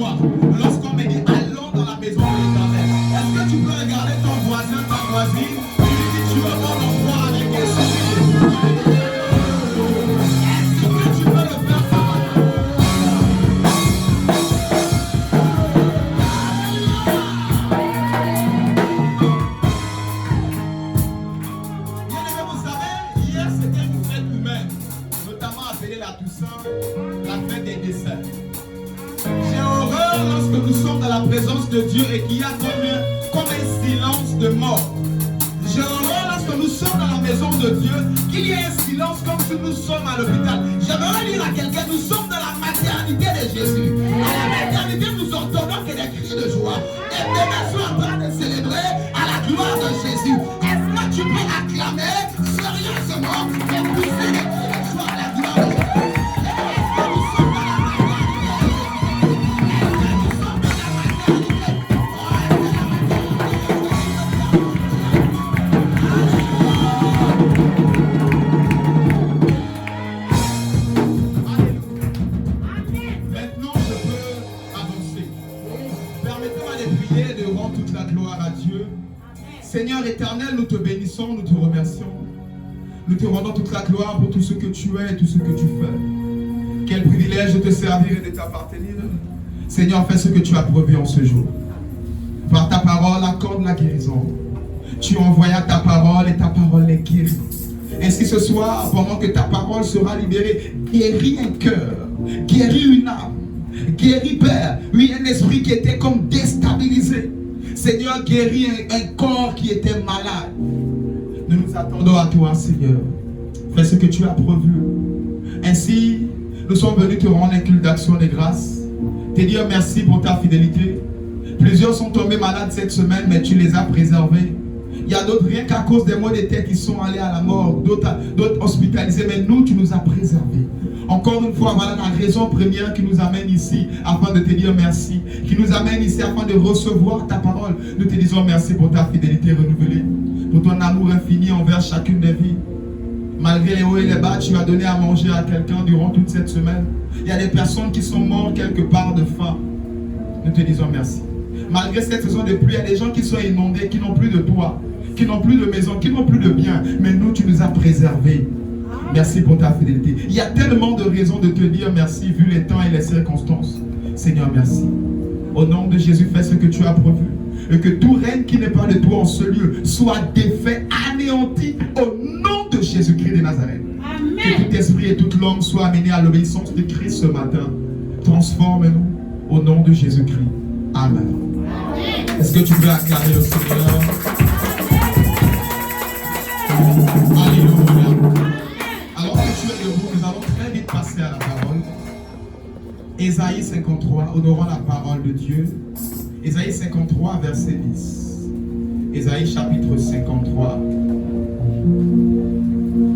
joie lorsqu'on me dit allons dans la maison de l'Éternel. Est-ce que tu peux regarder ton voisin, ta voisine, et lui dire tu veux mon endroit avec Jésus? Est-ce que tu peux le faire? La Toussaint, la fête des desserts. J'ai horreur lorsque nous sommes dans la présence de Dieu et qu'il y a comme un silence de mort. J'ai horreur lorsque nous sommes dans la maison de Dieu qu'il y ait un silence comme si nous sommes à l'hôpital. J'aimerais dire à quelqu'un, nous sommes dans la maternité de Jésus. À la maternité, nous entendons que des cris de joie. Et bébés sont en train de célébrer à la gloire de Jésus. Est-ce que tu peux acclamer sérieusement et pousser des cris de joie à la gloire de Jésus? Seigneur éternel, nous te bénissons, nous te remercions. Nous te rendons toute la gloire pour tout ce que tu es et tout ce que tu fais. Quel privilège de te servir et de t'appartenir. Seigneur, fais ce que tu as prévu en ce jour. Par ta parole, accorde la guérison. Tu envoyas ta parole et ta parole est guérie. Ainsi ce soir, pendant que ta parole sera libérée, guéris un cœur, guéris une âme, guéris Père, oui, un esprit qui était comme déstabilisé. Seigneur, guéris un corps qui était malade. Nous nous attendons à toi, Seigneur. Fais ce que tu as prévu. Ainsi, nous sommes venus te rendre un culte d'action de grâce. Te dire merci pour ta fidélité. Plusieurs sont tombés malades cette semaine, mais tu les as préservés. Il y a d'autres, rien qu'à cause des maux de tête, qui sont allés à la mort. D'autres hospitalisés, mais nous, tu nous as préservés. Encore une fois, voilà la raison première qui nous amène ici afin de te dire merci, qui nous amène ici afin de recevoir ta parole. Nous te disons merci pour ta fidélité renouvelée, pour ton amour infini envers chacune des vies. Malgré les hauts et les bas, tu as donné à manger à quelqu'un durant toute cette semaine. Il y a des personnes qui sont mortes quelque part de faim. Nous te disons merci. Malgré cette saison de pluie, il y a des gens qui sont inondés, qui n'ont plus de toit, qui n'ont plus de maison, qui n'ont plus de biens. Mais nous, tu nous as préservés. Merci pour ta fidélité. Il y a tellement de raisons de te dire merci vu les temps et les circonstances. Seigneur, merci. Au nom de Jésus, fais ce que tu as prévu. Et que tout règne qui n'est pas de toi en ce lieu soit défait, anéanti au nom de Jésus-Christ de Nazareth. Amen. Que tout esprit et toute langue soient amenés à l'obéissance de Christ ce matin. Transforme-nous au nom de Jésus-Christ. Amen. Est-ce que tu peux acclamer le Seigneur? Alléluia. Alors que tu es debout, nous allons très vite passer à la parole. Ésaïe 53, honorons la parole de Dieu. Ésaïe 53, verset 10. Ésaïe chapitre 53.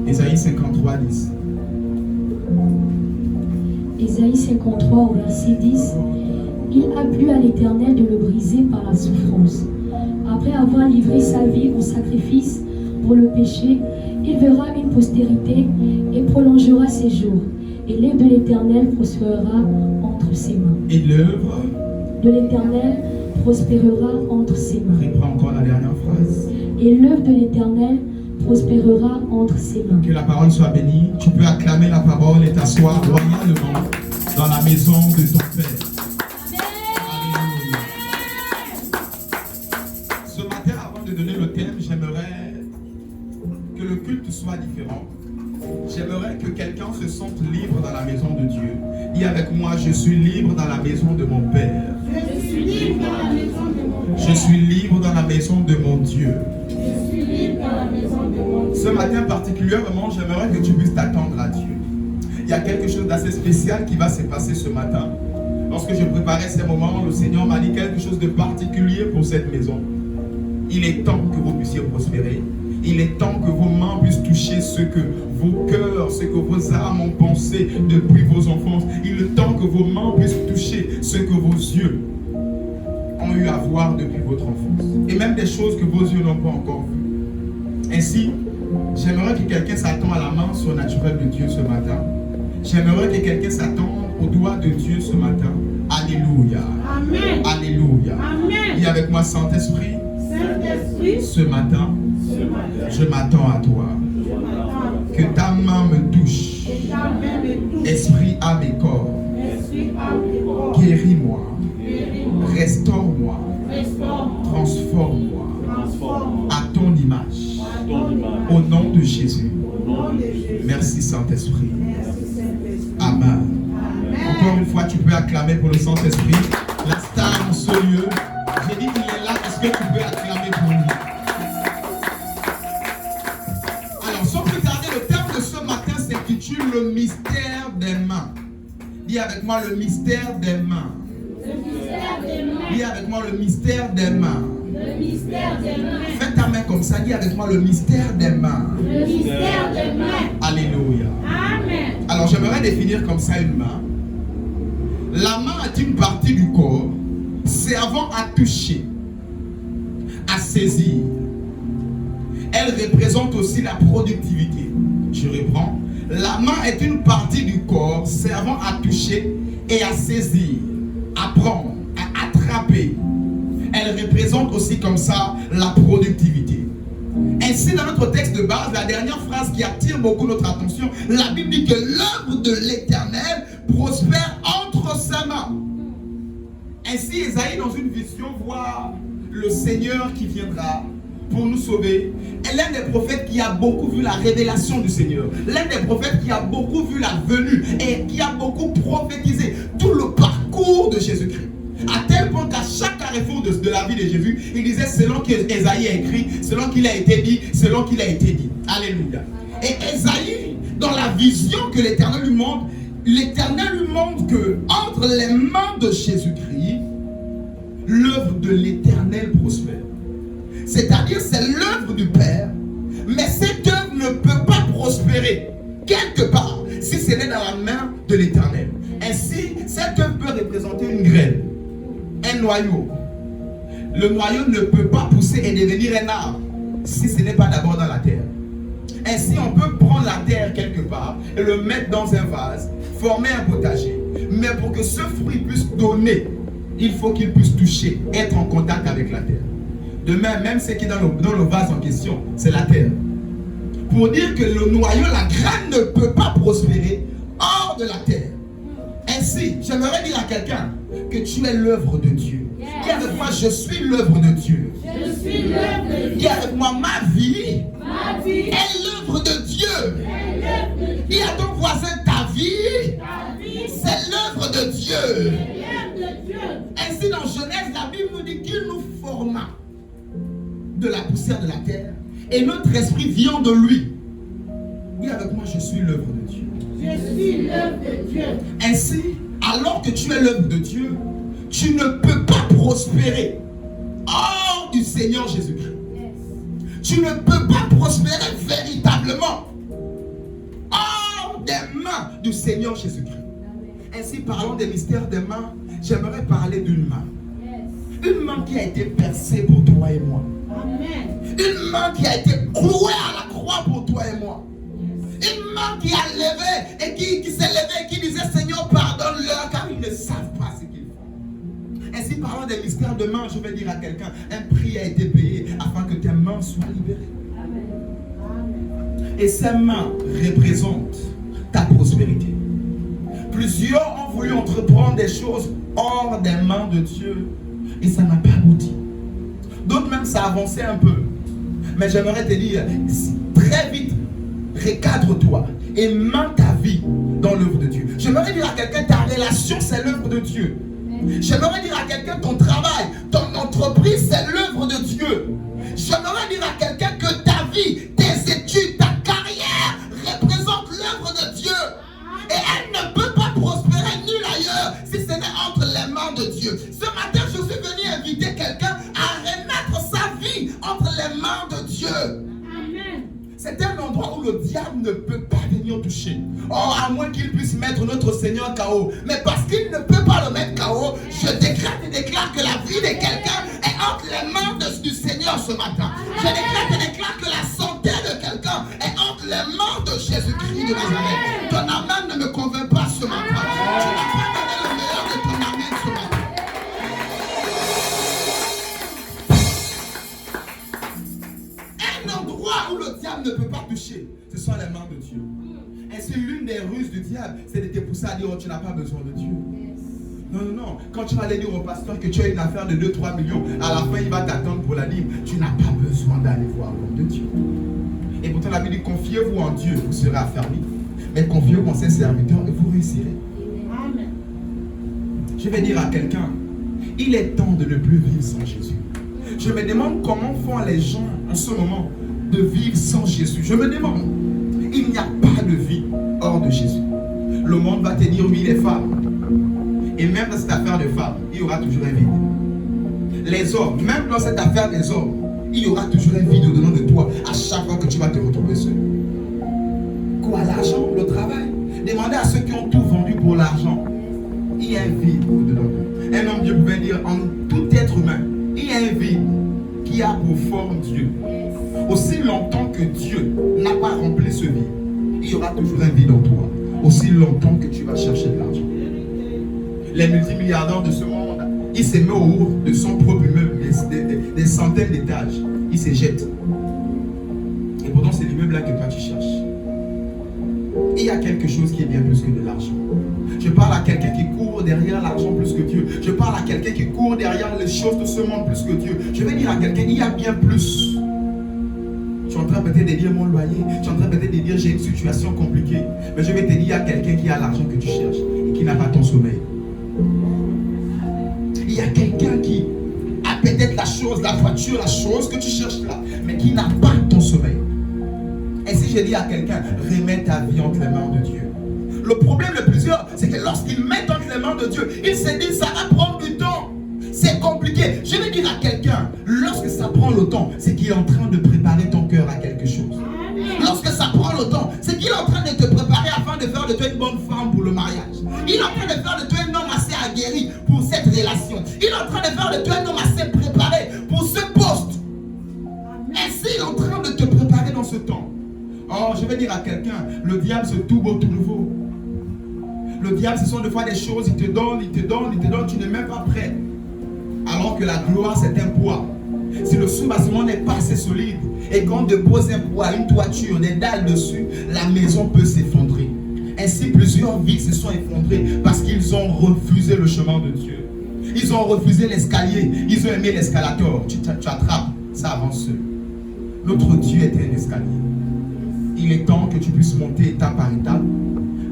Ésaïe 53, 10. Ésaïe 53, au verset 10. Il a plu à l'Éternel de le briser par la souffrance. Après avoir livré sa vie au sacrifice pour le péché, il verra une postérité et prolongera ses jours. Et l'œuvre de l'Éternel prospérera entre ses mains. Et l'œuvre de l'Éternel prospérera entre ses mains. Reprends encore la dernière phrase. Et l'œuvre de l'Éternel prospérera entre ses mains. Que la parole soit bénie. Tu peux acclamer la parole et t'asseoir royalement dans la maison de ton Père. Alléluia. Ce matin, avant de donner le thème, j'aimerais que le culte soit différent. J'aimerais que quelqu'un se sente libre dans la maison de Dieu. Dis avec moi, je suis libre dans la maison de mon Père. Je suis libre dans la maison de mon Père. Je suis libre dans la maison de mon Dieu. Je suis libre dans la maison de mon Dieu. Ce matin particulièrement, j'aimerais que tu puisses t'attendre à Dieu. Il y a quelque chose d'assez spécial qui va se passer ce matin. Lorsque je préparais ces moments, le Seigneur m'a dit quelque chose de particulier pour cette maison. Il est temps que vous puissiez prospérer. Il est temps que vos mains puissent toucher ce que vos cœurs, ce que vos âmes ont pensé depuis vos enfances. Il est temps que vos mains puissent toucher ce que vos yeux ont eu à voir depuis votre enfance. Et même des choses que vos yeux n'ont pas encore vues. Ainsi, j'aimerais que quelqu'un s'attende à la main surnaturelle de Dieu ce matin. J'aimerais que quelqu'un s'attende au doigt de Dieu ce matin. Alléluia. moi, Saint-Esprit, Saint-Esprit, ce matin, je m'attends à toi. Que ta main me touche. Esprit, âme et corps. Guéris-moi. Restaure-moi. Transforme-moi à ton image. Au nom de Jésus. Merci Saint-Esprit. Amen. Encore une fois, tu peux acclamer pour le Saint-Esprit. La star en ce lieu. J'ai dit qu'il est là. Est-ce que tu peux acclamer pour lui? Alors, sans plus tarder, le thème de ce matin s'intitule le mystère des mains. Dis avec moi le mystère des mains. Dis avec moi le mystère des mains. le mystère des mains. Fais ta main comme ça. Dis avec moi le mystère des mains. Le mystère des mains. Alléluia. Amen. Alors, j'aimerais définir comme ça une main. La main est une partie du corps servant à toucher, à saisir. Elle représente aussi la productivité. Je reprends. La main est une partie du corps servant à toucher et à saisir, à prendre, à attraper. Elle représente aussi comme ça la productivité. Ainsi, dans notre texte de base, la dernière phrase qui attire beaucoup notre attention, la Bible dit que l'œuvre de l'Éternel prospère entre ses mains. Ainsi, Ésaïe, dans une vision, voit le Seigneur qui viendra pour nous sauver. Et l'un des prophètes qui a beaucoup vu la révélation du Seigneur. L'un des prophètes qui a beaucoup vu la venue et qui a beaucoup prophétisé tout le parcours de Jésus-Christ. À tel point qu'à chaque carrefour de la vie de Jésus, il disait selon qu'Ésaïe a écrit, selon qu'il a été dit, selon qu'il a été dit. Alléluia. Et Ésaïe, dans la vision que l'Éternel lui montre que entre les mains de Jésus-Christ, l'œuvre de l'Éternel prospère. C'est-à-dire c'est l'œuvre du Père, mais cette œuvre ne peut pas prospérer quelque part si ce n'est dans la main de l'Éternel. Ainsi, cette œuvre peut représenter une graine, un noyau. Le noyau ne peut pas pousser et devenir un arbre si ce n'est pas d'abord dans la terre. Ainsi, on peut prendre la terre quelque part et le mettre dans un vase, former un potager. Mais pour que ce fruit puisse donner, il faut qu'il puisse toucher, être en contact avec la terre. De même ce qui est dans le vase en question, c'est la terre. Pour dire que le noyau, la graine ne peut pas prospérer hors de la terre. Ainsi, j'aimerais dire à quelqu'un que tu es l'œuvre de Dieu. Dis avec moi, je suis l'œuvre de Dieu. Je suis l'œuvre de Dieu. Dis avec moi, ma vie est est l'œuvre de Dieu. l'œuvre de Dieu. Dis à ton voisin, ta vie, Ta vie, c'est l'œuvre de Dieu. l'œuvre de Dieu. Ainsi, dans Genèse, la Bible nous dit qu'il nous forma de la poussière de la terre et notre esprit vient de lui. Dis avec moi, je suis l'œuvre de Dieu. Je suis l'œuvre de Dieu. Ainsi, alors que tu es l'œuvre de Dieu, tu ne peux pas prospérer hors du Seigneur Jésus-Christ. Tu ne peux pas prospérer véritablement hors des mains du Seigneur Jésus-Christ. Ainsi, parlons des mystères des mains, j'aimerais parler d'une main. Une main qui a été percée pour toi et moi. Amen. Une main qui a été clouée à la croix pour toi et moi. Une main qui a levé et qui s'est levée et qui disait Seigneur pardonne-leur car ils ne savent pas ce qu'ils font. Ainsi parlant des mystères de main, je vais dire à quelqu'un, un prix a été payé afin que tes mains soient libérées. Et ces mains représentent ta prospérité. Plusieurs ont voulu entreprendre des choses hors des mains de Dieu et ça n'a pas abouti. D'autres même ça avançait un peu. Mais j'aimerais te dire, très vite, recadre-toi et mets ta vie dans l'œuvre de Dieu. J'aimerais dire à quelqu'un, ta relation c'est l'œuvre de Dieu. J'aimerais dire à quelqu'un, ton travail, ton entreprise c'est l'œuvre de Dieu. J'aimerais dire à quelqu'un que ta vie, tes études, ta carrière représente l'œuvre de Dieu. Et elle ne peut pas prospérer nulle ailleurs si ce n'est entre les mains de Dieu. Ce matin, je suis venu inviter quelqu'un à remettre sa vie entre les mains de Dieu. Amen. C'est un endroit où le diable ne peut pas venir toucher. Oh, à moins qu'il puisse mettre notre Seigneur KO. Mais parce qu'il ne peut pas le mettre KO, je décrète et déclare que la vie de quelqu'un est entre les mains du Seigneur ce matin. Je décrète et déclare que la santé de quelqu'un est entre les mains de Jésus-Christ de Nazareth. Ton amen ne me convainc pas ce matin. Tu n'as pas donné le meilleur de ton amen ce matin. dire, oh, tu n'as pas besoin de Dieu. Non, non, non. Quand tu vas aller dire au pasteur que tu as une affaire de 2-3 millions, à la fin, il va t'attendre pour la dîme. Tu n'as pas besoin d'aller voir l'homme de Dieu. Et pourtant, la Bible dit, confiez-vous en Dieu, vous serez affermis. Mais confiez-vous en ses serviteurs et vous réussirez. Amen. Je vais dire à quelqu'un, il est temps de ne plus vivre sans Jésus. Je me demande comment font les gens en ce moment de vivre sans Jésus. Je me demande, il n'y a pas de vie hors de Jésus. Le monde va te dire, oui, les femmes. Et même dans cette affaire de femmes, il y aura toujours un vide. Les hommes, même dans cette affaire des hommes, il y aura toujours un vide au-dedans de toi à chaque fois que tu vas te retrouver seul. Quoi, l'argent, le travail? Demandez à ceux qui ont tout vendu pour l'argent. Il y a un vide au-dedans d'eux. Un homme Dieu pouvait dire, en tout être humain, il y a un vide qui a pour forme Dieu. Aussi longtemps que Dieu n'a pas rempli ce vide, il y aura toujours un vide en toi. Aussi longtemps que tu vas chercher de l'argent. Les multimilliardaires de ce monde, ils se mettent au haut de son propre immeuble, des centaines d'étages. Ils se jettent. Et pourtant, c'est l'immeuble là que toi tu cherches. Il y a quelque chose qui est bien plus que de l'argent. Je parle à quelqu'un qui court derrière l'argent plus que Dieu. Je parle à quelqu'un qui court derrière les choses de ce monde plus que Dieu. Je vais dire à quelqu'un, il y a bien plus. Tu es en train peut-être de dire mon loyer. Tu es en train peut-être de dire j'ai une situation compliquée. Mais je vais te dire, il y a quelqu'un qui a l'argent que tu cherches et qui n'a pas ton sommeil. Il y a quelqu'un qui a peut-être la chose, la voiture, la chose que tu cherches là, mais qui n'a pas ton sommeil. Et si je dis à quelqu'un, remets ta vie entre les mains de Dieu. Le problème le plus dur, c'est que lorsqu'il met entre les mains de Dieu, il se dit, ça va prendre du temps. C'est compliqué. Je vais dire à quelqu'un, lorsque ça prend le temps, c'est qu'il est en train de préparer ton cœur à quelque chose. Lorsque ça prend le temps, c'est qu'il est en train de te préparer afin de faire de toi une bonne femme pour le mariage. Il est en train de faire de toi un homme assez aguerri pour cette relation. Il est en train de faire de toi un homme assez préparé pour ce poste. Ainsi, il est en train de te préparer dans ce temps. Oh, je vais dire à quelqu'un, le diable c'est tout beau, tout nouveau. Le diable, ce sont des fois des choses, il te donne, il te donne, il te donne, tu n'es même pas prêt. Alors que la gloire, c'est un poids. Si le sous-bâtiment n'est pas assez solide et qu'on dépose un poids, une toiture, des dalles dessus, la maison peut s'effondrer. Ainsi, plusieurs vies se sont effondrées parce qu'ils ont refusé le chemin de Dieu. Ils ont refusé l'escalier, ils ont aimé l'escalator. Tu attrapes, ça avance seul. Notre Dieu est un escalier. Il est temps que tu puisses monter étape par étape,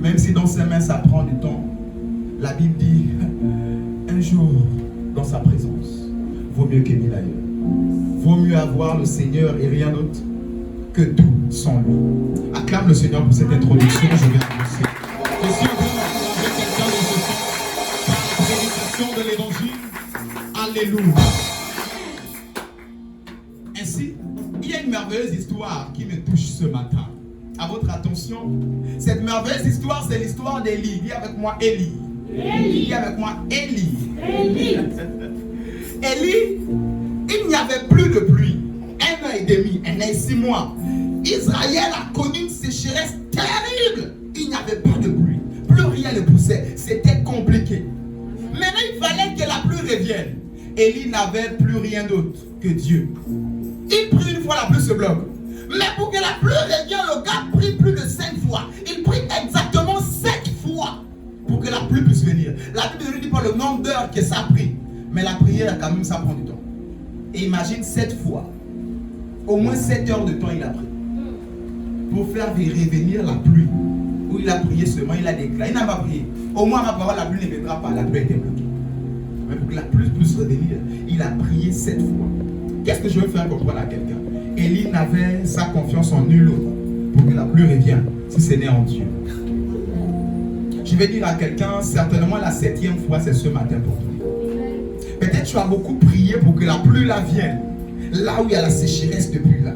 même si dans ses mains ça prend du temps. La Bible dit, un jour dans sa présence, vaut mieux que 1000 ailleurs. Vaut mieux avoir le Seigneur et rien d'autre que tout sans lui. Acclame le Seigneur pour cette introduction, je vais annoncer. Je suis en train de quelqu'un dans ce temps par la prédication de l'évangile. Alléluia. Ainsi, il y a une merveilleuse histoire qui me touche ce matin. À votre attention, cette merveilleuse histoire, c'est l'histoire d'Élie. Dis avec moi Élie. Dis avec moi Élie. Élie, il n'y avait plus de pluie. 1 an et demi, 1 an et 6 mois. Israël a connu une sécheresse terrible. Il n'y avait pas de pluie. Plus rien ne poussait. C'était compliqué. Maintenant, il fallait que la pluie revienne. Élie n'avait plus rien d'autre que Dieu. Il prie une fois, la pluie se bloque. Mais pour que la pluie revienne, le gars prie plus de 5 fois. Il prie exactement 7 fois pour que la pluie puisse venir. La Bible ne dit pas le nombre d'heures que ça a pris. Mais la prière, quand même, ça prend du temps. Et imagine 7 fois. Au moins 7 heures de temps, il a pris. Pour faire revenir la pluie. Où il a prié seulement, il a déclaré. Il n'a pas prié. Au moins, ma parole, la pluie ne viendra pas. La pluie a été bloquée. Mais pour que la pluie puisse revenir, il a prié 7 fois. Qu'est-ce que je veux faire comprendre à quelqu'un? Élie n'avait sa confiance en nul autre pour que la pluie revienne, si ce n'est en Dieu. Je vais dire à quelqu'un, certainement la 7e fois, c'est ce matin pour toi. Peut-être tu as beaucoup prié pour que la pluie la vienne, là où il y a la sécheresse depuis là.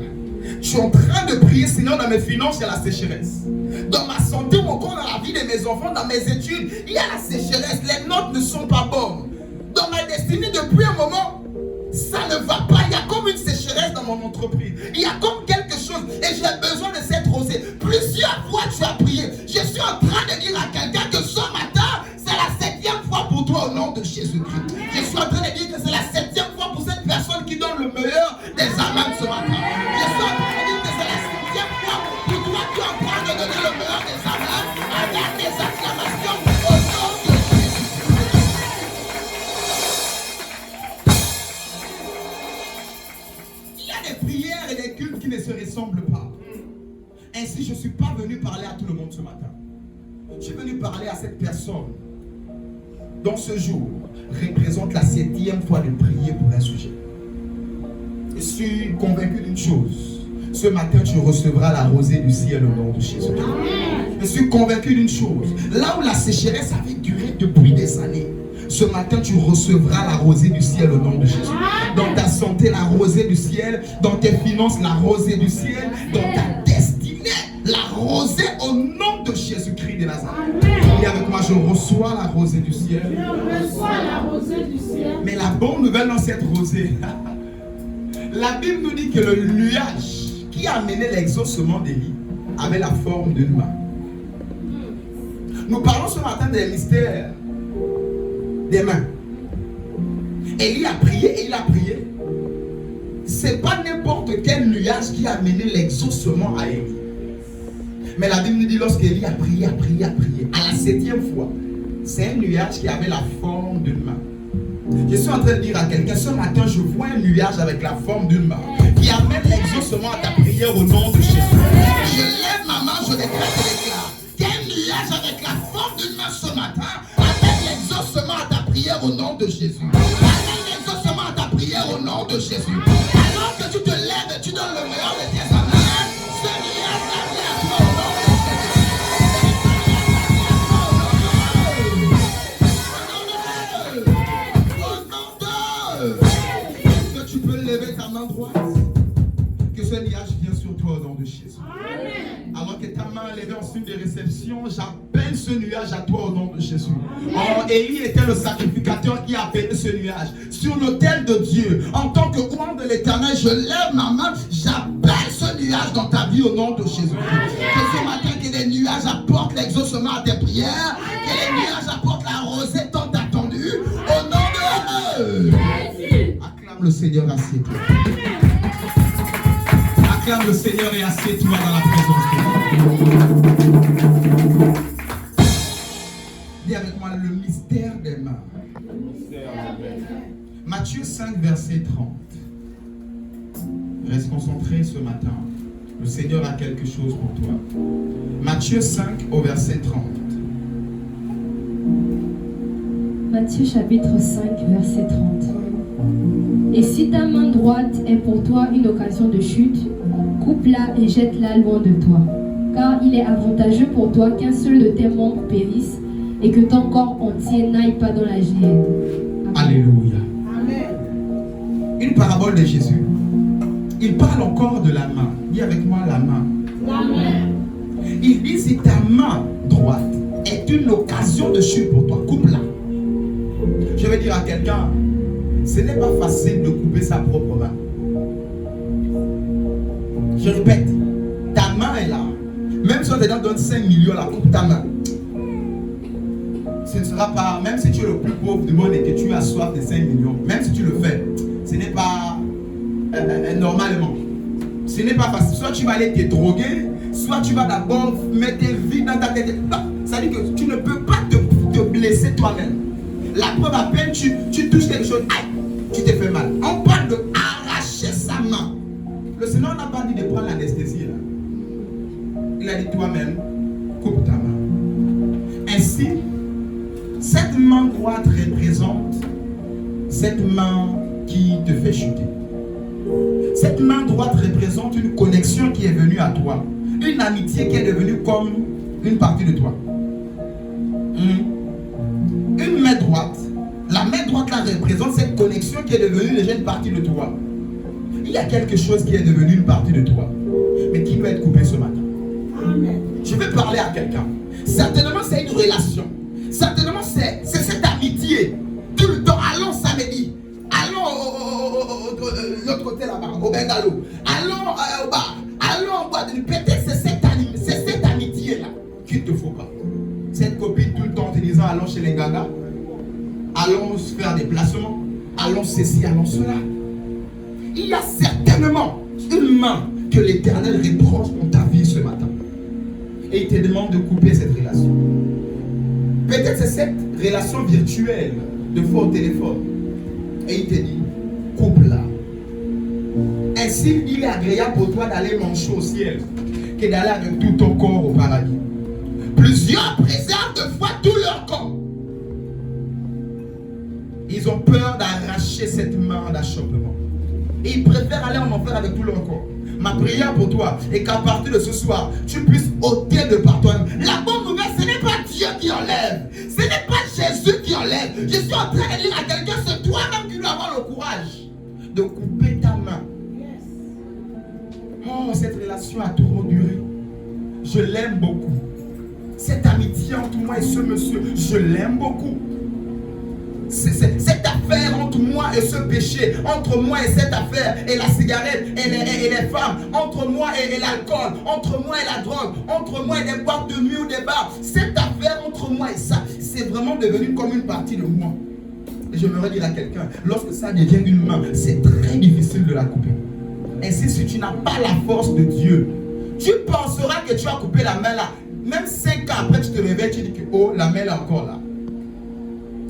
Tu es en train de prier, sinon dans mes finances, il y a la sécheresse. Dans ma santé ou encore dans la vie de mes enfants, dans mes études, il y a la sécheresse. Les notes ne sont pas bonnes. Dans ma destinée, depuis un moment, ça ne va pas. Il y a comme une sécheresse dans mon entreprise. Il y a comme quelque chose et j'ai besoin de cette rosée. Plusieurs fois tu as prié. Je suis en train de dire à quelqu'un que ce matin, c'est la 7e fois pour toi au nom de Jésus-Christ. Je suis en train de dire que c'est la 7e fois pour cette personne qui donne le meilleur des amens ce matin. Je suis en train de dire que c'est la 7e fois pour toi qui es en train de donner le meilleur des amens avec des acclamations. ressemble pas. Ainsi, je ne suis pas venu parler à tout le monde ce matin. Je suis venu parler à cette personne dont ce jour représente la 7e fois de prier pour un sujet. Je suis convaincu d'une chose. Ce matin, tu recevras la rosée du ciel au nom de Jésus. Je suis convaincu d'une chose. Là où la sécheresse avait duré depuis des années, ce matin, tu recevras la rosée du ciel au nom de Jésus. Dans ta santé, la rosée du ciel. Dans tes finances, la rosée du ciel. Dans ta destinée, la rosée au nom de Jésus-Christ de Nazareth. Et avec moi, je reçois la rosée du ciel. Je reçois la rosée du ciel. Mais la bonne nouvelle dans cette rosée, la Bible nous dit que le nuage qui a amené l'exaucement d'Élie avait la forme d'une main. Nous parlons ce matin des mystères des mains. Élie a prié et il a prié. C'est pas n'importe quel nuage qui a amené l'exaucement à Élie. Mais la Bible nous dit lorsqu'Élie a prié, à la 7e fois, c'est un nuage qui avait la forme d'une main. Je suis en train de dire à quelqu'un, ce matin, je vois un nuage avec la forme d'une main qui amène l'exaucement à ta prière au nom de Jésus. Je lève ma main, je décrète et déclare qu'un nuage avec la forme d'une main ce matin amène l'exaucement à ta prière au nom de Jésus. Amène l'exaucement à ta prière au nom de Jésus. Alors que tu te lèves et tu donnes le meilleur de tes amens, ce nuage amène à toi au nom de que tu peux lever ta main droite, que ce nuage vienne sur toi au nom de Jésus. Amen. Alors que ta main est levée en signe de réception, j'appelle ce nuage à toi au nom de Jésus. Oh, Élie était le sacrificateur qui a appelé ce nuage sur l'autel de Dieu. En tant que roi de l'Éternel, je lève ma main, j'appelle ce nuage dans ta vie au nom de Jésus. Que ce matin, que les nuages apportent l'exaucement à tes prières, que les nuages apportent la rosée tant attendue au nom de Jésus. Acclame le Seigneur, assieds-toi. Acclame le Seigneur et assieds-toi dans la présence de Dieu. Dis avec moi le mystère des mains. Matthieu 5, verset 30. Reste concentré ce matin. Le Seigneur a quelque chose pour toi. Matthieu 5 au verset 30. Matthieu chapitre 5, verset 30. Et si ta main droite est pour toi une occasion de chute, coupe-la et jette-la loin de toi. Car il est avantageux pour toi qu'un seul de tes membres périsse et que ton corps entier n'aille pas dans la géhenne. Alléluia. Amen. Une parabole de Jésus. Il parle encore de la main. Dis avec moi la main. La main. Il dit si ta main droite est une occasion de chute pour toi, coupe-la. Je vais dire à quelqu'un, ce n'est pas facile de couper sa propre main. Je répète, ta main est là. Même si on te donne 5 millions, la coupe ta main. Ce ne sera pas, même si tu es le plus pauvre du monde et que tu as soif de 5 millions, même si tu le fais, ce n'est pas normalement. Ce n'est pas facile. Soit tu vas aller te droguer, soit tu vas d'abord mettre tes vies dans ta tête. Non, ça veut dire que tu ne peux pas te blesser toi-même. La preuve, à peine tu touches quelque chose, aïe, tu t'es fait mal. On parle de arracher sa main. Le Seigneur n'a pas dit de prendre l'anesthésie là. Il a dit toi-même, coupe ta main. Ainsi, cette main droite représente cette main qui te fait chuter. Cette main droite représente une connexion qui est venue à toi. Une amitié qui est devenue comme une partie de toi. Une main droite, la main droite là représente cette connexion qui est devenue déjà une partie de toi. Il y a quelque chose qui est devenu une partie de toi, mais qui doit être coupé ce matin. Amen. Je vais parler à quelqu'un. Certainement c'est une relation. Certainement c'est cette amitié. Tout le temps, allons samedi. Allons l'autre côté là-bas, au bungalow. Allons au bar. Allons en boîte de nuit. Peut-être c'est cette amitié là qu'il ne te faut pas. Cette copine tout le temps te disant allons chez les gagas. Allons faire des placements. Allons ceci, allons cela. Il y a certainement une main que l'Éternel reproche pour ta vie ce matin. Et il te demande de couper cette relation. Peut-être c'est cette relation virtuelle de fois au téléphone. Et il te dit, coupe-la. Ainsi, il est agréable pour toi d'aller manger au ciel que d'aller avec tout ton corps au paradis. Plusieurs préservent de foi tout leur corps. Ils ont peur d'arracher cette main d'achoppement. Et ils préfèrent aller en enfer avec tout leur corps. Ma prière pour toi est qu'à partir de ce soir, tu puisses ôter de par toi-même. La bonne nouvelle, ce n'est pas Dieu qui enlève. Ce n'est pas Jésus qui enlève. Je suis en train de dire à quelqu'un, c'est toi-même qui dois avoir le courage de couper ta main. Oh, cette relation a trop duré. Je l'aime beaucoup. Cette amitié entre moi et ce monsieur, je l'aime beaucoup. Cette affaire entre moi et ce péché, entre moi et cette affaire, et la cigarette, et les femmes, entre moi et l'alcool, entre moi et la drogue, entre moi et des boîtes de nuit ou des bars, cette affaire entre moi et ça, c'est vraiment devenu comme une partie de moi. Et je me dire à quelqu'un, lorsque ça devient une main, c'est très difficile de la couper. Ainsi, si tu n'as pas la force de Dieu, tu penseras que tu as coupé la main là. Même 5 ans après, tu te réveilles, tu dis que oh, la main est encore là.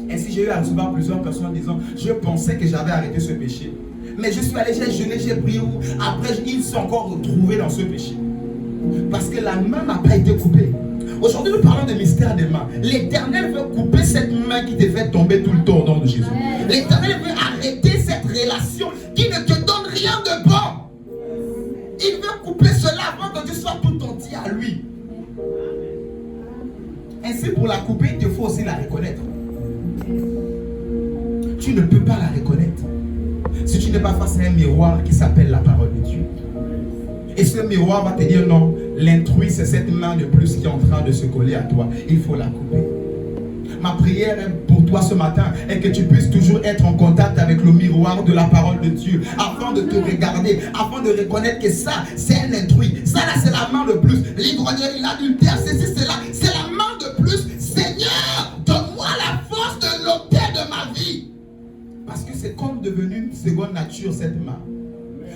Ainsi, j'ai eu à recevoir plusieurs personnes disant, je pensais que j'avais arrêté ce péché. Mais je suis allé, j'ai jeûné, j'ai prié. Après, ils sont encore retrouvés dans ce péché. Parce que la main n'a pas été coupée. Aujourd'hui, nous parlons de mystère des mains. L'Éternel veut couper cette main qui te fait tomber tout le temps au nom de Jésus. L'Éternel veut arrêter cette relation qui ne te donne rien de bon. Il veut couper cela avant que tu sois tout entier à lui. Ainsi, pour la couper, il te faut aussi la reconnaître. Tu ne peux pas la reconnaître si tu n'es pas face à un miroir qui s'appelle la parole de Dieu. Et ce miroir va te dire non, l'intrus c'est cette main de plus qui est en train de se coller à toi. Il faut la couper. Ma prière pour toi ce matin est que tu puisses toujours être en contact avec le miroir de la parole de Dieu afin de te regarder, afin de reconnaître que ça c'est un intrus. Ça là c'est la main de plus. L'ivrognerie, l'adultère, ceci, c'est là, c'est la main de plus. Seigneur, donne-moi la force de l'ôter de ma vie. Parce que c'est comme devenu une seconde nature cette main.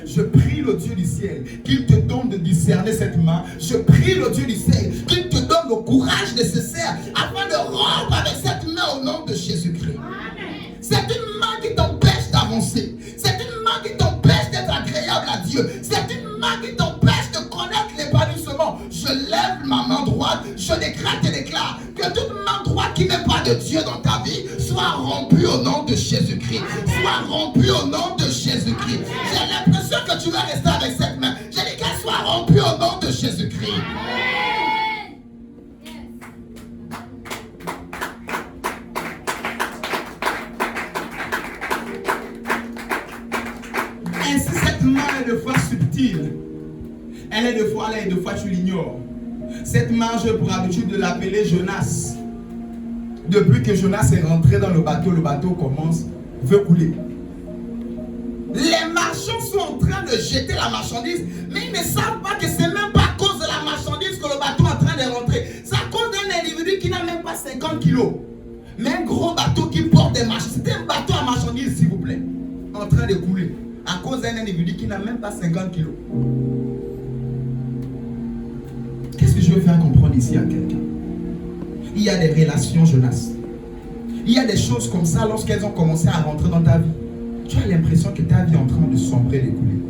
Je prie le Dieu du ciel qu'il te donne de discerner cette main. Je prie le Dieu du ciel qu'il te donne le courage nécessaire afin de rompre avec cette main au nom de Jésus-Christ. C'est une main qui t'empêche d'avancer. C'est une main qui t'empêche d'être agréable à Dieu. C'est une main qui t'empêche de connaître l'épanouissement. Je lève ma main droite, je décrète et déclare que toute main droite qui n'est pas de Dieu dans ta vie soit rompue au nom de Jésus-Christ. Soit rompue au nom de Jésus-Christ. J'ai l'impression que tu vas rester avec cette main. Je dis qu'elle soit rompue au nom de Jésus-Christ. Ainsi, cette main est de fois subtile. Elle est de fois là et de fois tu l'ignores. Cette main, j'ai pour habitude de l'appeler Jonas. Depuis que Jonas est rentré dans le bateau veut couler. Les marchands sont en train de jeter la marchandise, mais ils ne savent pas que c'est même pas à cause de la marchandise que le bateau est en train de rentrer. C'est à cause d'un individu qui n'a même pas 50 kilos. Mais un gros bateau qui porte des marchandises. C'était un bateau à marchandises, s'il vous plaît, en train de couler. À cause d'un individu qui n'a même pas 50 kilos. Qu'est-ce que je veux faire comprendre ici à quelqu'un? Il y a des relations, Jonas. Il y a des choses comme ça lorsqu'elles ont commencé à rentrer dans ta vie. Tu as l'impression que ta vie est en train de sombrer, de couler.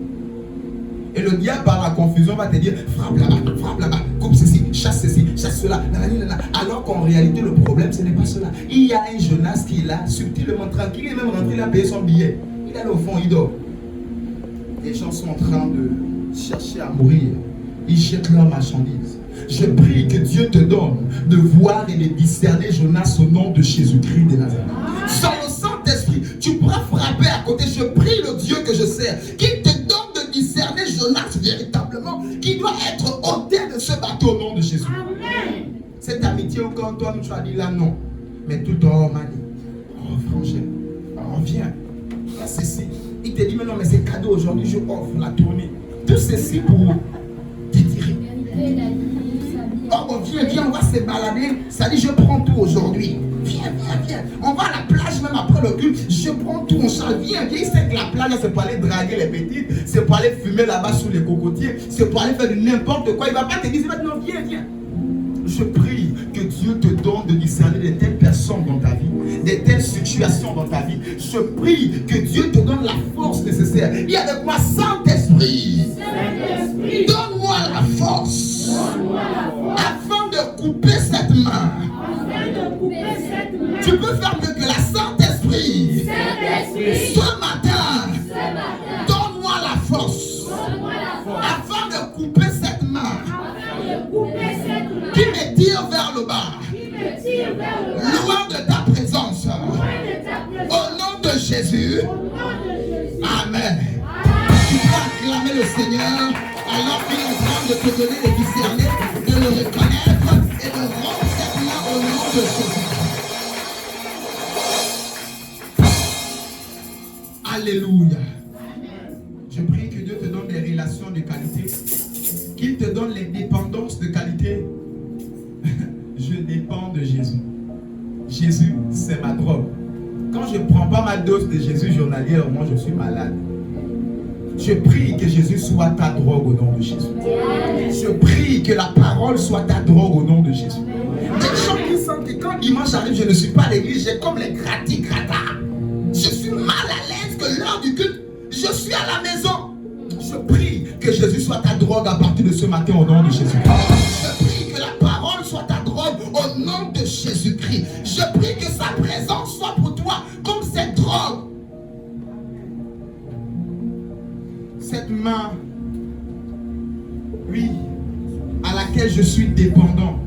Et le diable, par la confusion, va te dire frappe là-bas, coupe ceci, chasse cela. Alors qu'en réalité, le problème, ce n'est pas cela. Il y a un Jonas qui est là, subtilement tranquille, il est même rentré, il a payé son billet. Il est là au fond, il dort. Les gens sont en train de chercher à mourir. Ils jettent leurs marchandises. Je prie que Dieu te donne de voir et de discerner Jonas au nom de Jésus-Christ de Nazareth. Sans le Saint-Esprit, tu pourras frapper à côté. Je prie le Dieu que je sers, qu'il te donne de discerner Jonas véritablement, qui doit être ôté de ce bateau au nom de Jésus. Amen. Cette amitié où quand toi tu as dit là non, mais tout le temps, m'a dit, oh frangin, reviens, ceci. Il te dit mais non, mais c'est cadeau aujourd'hui, je offre la tournée. Tout ceci pour te tirer. Oh, viens, on va se balader. Ça dit, je prends tout aujourd'hui. Viens. On va à la plage même après le culte. Je prends tout, on charge. Viens. Il sait que la plage, c'est pour aller draguer les petites. C'est pour aller fumer là-bas sous les cocotiers. C'est pour aller faire n'importe quoi. Il ne va pas te dire, non, viens. Je prie que Dieu te donne de discerner de telles personnes dans ta vie, de telles situations dans ta vie. Je prie que Dieu te donne la force nécessaire. Dis avec moi, Saint-Esprit, donne-moi la force afin de couper cette main. Tu peux faire mieux que la Saint-Esprit. Ce matin, donne-moi la force afin de couper cette main qui me tire vers le bas, loin de ta présence. Au nom de Jésus. Amen. Tu peux acclamer le Seigneur alors qu'il est en train de te donner de discerner, de le reconnaître et de rendre cette main au nom de Jésus. Alléluia. Je prie que Dieu te donne des relations de qualité, qu'il te donne les dépendances de qualité. Je dépends de Jésus. Jésus, c'est ma drogue. Quand je ne prends pas ma dose de Jésus journalière, moi je suis malade. Je prie que Jésus soit ta drogue au nom de Jésus. Je prie que la parole soit ta drogue au nom de Jésus. Des gens qui sentent que quand dimanche arrive, je ne suis pas à l'église, j'ai comme les gratis-gratas. Je suis mal à l'aise que l'heure du culte, je suis à la maison. Je prie que Jésus soit ta drogue à partir de ce matin au nom de Jésus. Je prie que la parole soit ta drogue au nom de Jésus-Christ. Je prie que sa présence soit pour toi comme cette drogue. Cette main, oui, à laquelle je suis dépendant.